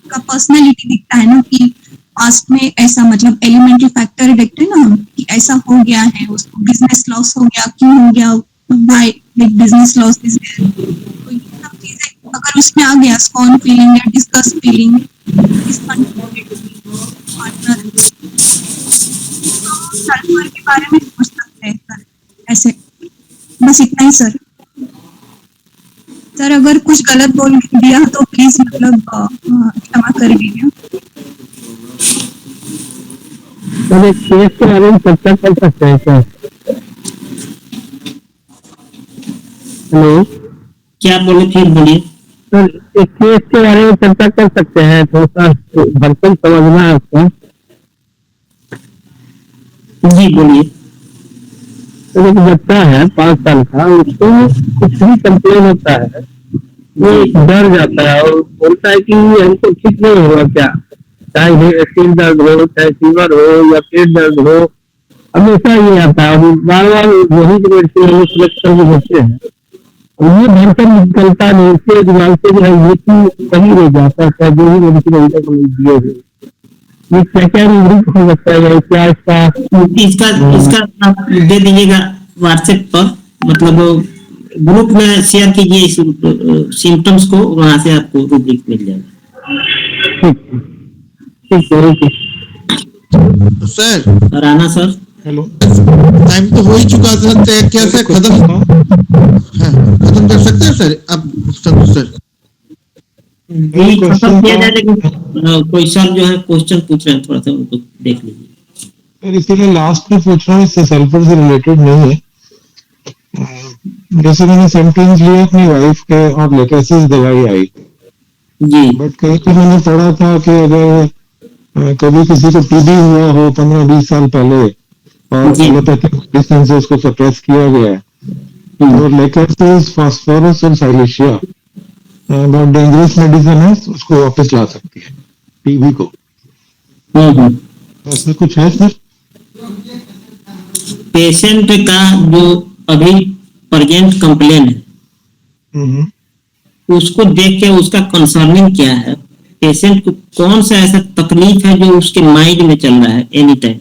का पर्सनालिटी दिखता है ना कि पास्ट में ऐसा मतलब एलिमेंट्री फैक्टर देखते हैं ना हम कि ऐसा हो गया है, उसको बिजनेस लॉस हो गया, क्यों हो गया, why business loss is there. तो ये सब चीजें अगर उसमें आ गया, स्कॉन फीलिंग या डिस्कस फीलिंग, पार्टनर, सल्फर के बारे में सोच सकते हैं सर ऐसे। बस इतना ही सर। सर अगर कुछ गलत बोल दिया तो प्लीज मतलब क्षमा कर दीजिए। सर एक केस के बारे में चर्चा कर सकते हैं सर? हेलो, क्या बोले फिर बोलिए। सर एक केस के बारे में चर्चा कर सकते हैं? थोड़ा सा भरपूर समझना है उसको। जी बोलिए। तो एक बच्चा है 5 साल का, उसको कुछ भी कंप्लेन होता है, वो डर जाता है और बोलता है कि हमको ठीक नहीं हुआ क्या, चाहे सिर दर्द हो, चाहे फीवर हो या पेट दर्द हो, हमेशा ये आता है। बार बार वही मेडिसिन सेलेक्ट करके देते हैं, ये भरकर निकलता नहीं, इसके दिमाग से जो है ये कि कहीं रह जाता है जो भी मेडिसिन अभी तक दिए हुए। ये क्या क्या रूब्रिक हो सकता है, क्या इसका आप दे दीजिएगा व्हाट्सएप पर, मतलब ग्रुप में शेयर कीजिए इस सिम्टम्स को, वहां से आपको रूब्रिक मिल जाएगा। Sir Rana sir, hello, time तो हो ही चुका था, क्या सर खत्म कर सकते हैं सर अब सब सर? खत्म किया जाए, लेकिन कोई सर जो है क्वेश्चन पूछ रहे हैं, थोड़ा सा उनको देख लीजिए सर। इसीलिए लास्ट में पूछ रहा हूँ, इससे सल्फर से रिलेटेड नहीं है। जैसे मैंने सिम्टम्स लिए अपनी वाइफ के और लेटेसिस दवाई आई जी, बट कहीं तो मैंने पढ़ा था कि अगर कभी किसी को टीबी हुआ हो 15-20 साल पहले और एलोपैथिक मेडिसिन से उसको सप्रेस किया गया है, तो लेटेसिस, फास्फोरस और साइलेशिया बहुत डेंजरस मेडिसिन है, उसको वापस ला सकती है टीबी को। ऐसा कुछ है सर? पेशेंट का जो अभी प्रेजेंट कंप्लेन है, उसको देख के उसका कंसर्निंग क्या है, पेशेंट को कौन सा ऐसा तकलीफ है जो उसके माइंड में चल रहा है एनी टाइम।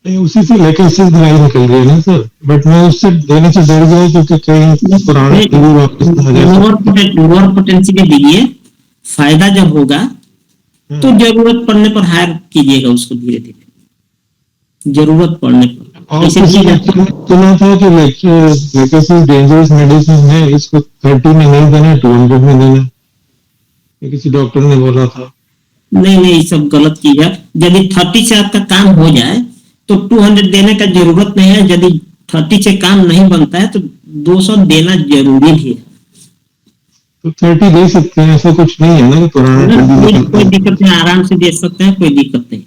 उसी से लेटेसिस दवाई निकल रही है ना सर, बट मैं उससे देने से डर गया क्योंकि कहीं पुराने लोअर पोटेंसी में दीजिए, फायदा जब होगा तो जरूरत पड़ने पर हायर कीजिएगा उसको धीरे धीरे, जरूरत पड़ने पर। और सुना था कि लेटेसिस डेंजरस मेडिसिन है, इसको 30 में नहीं देना, 200 में देना, ये किसी डॉक्टर ने बोला था। नहीं, सब गलत चीज है। यदि 30 से आपका काम हो जाए तो 200 देने का जरूरत नहीं है, यदि 30 से काम नहीं बनता है तो 200 देना जरूरी भी है। तो 30 दे सकते हैं, ऐसा कुछ नहीं है ना पुराना? कोई दिक्कत नहीं, आराम से दे सकते हैं, कोई दिक्कत नहीं।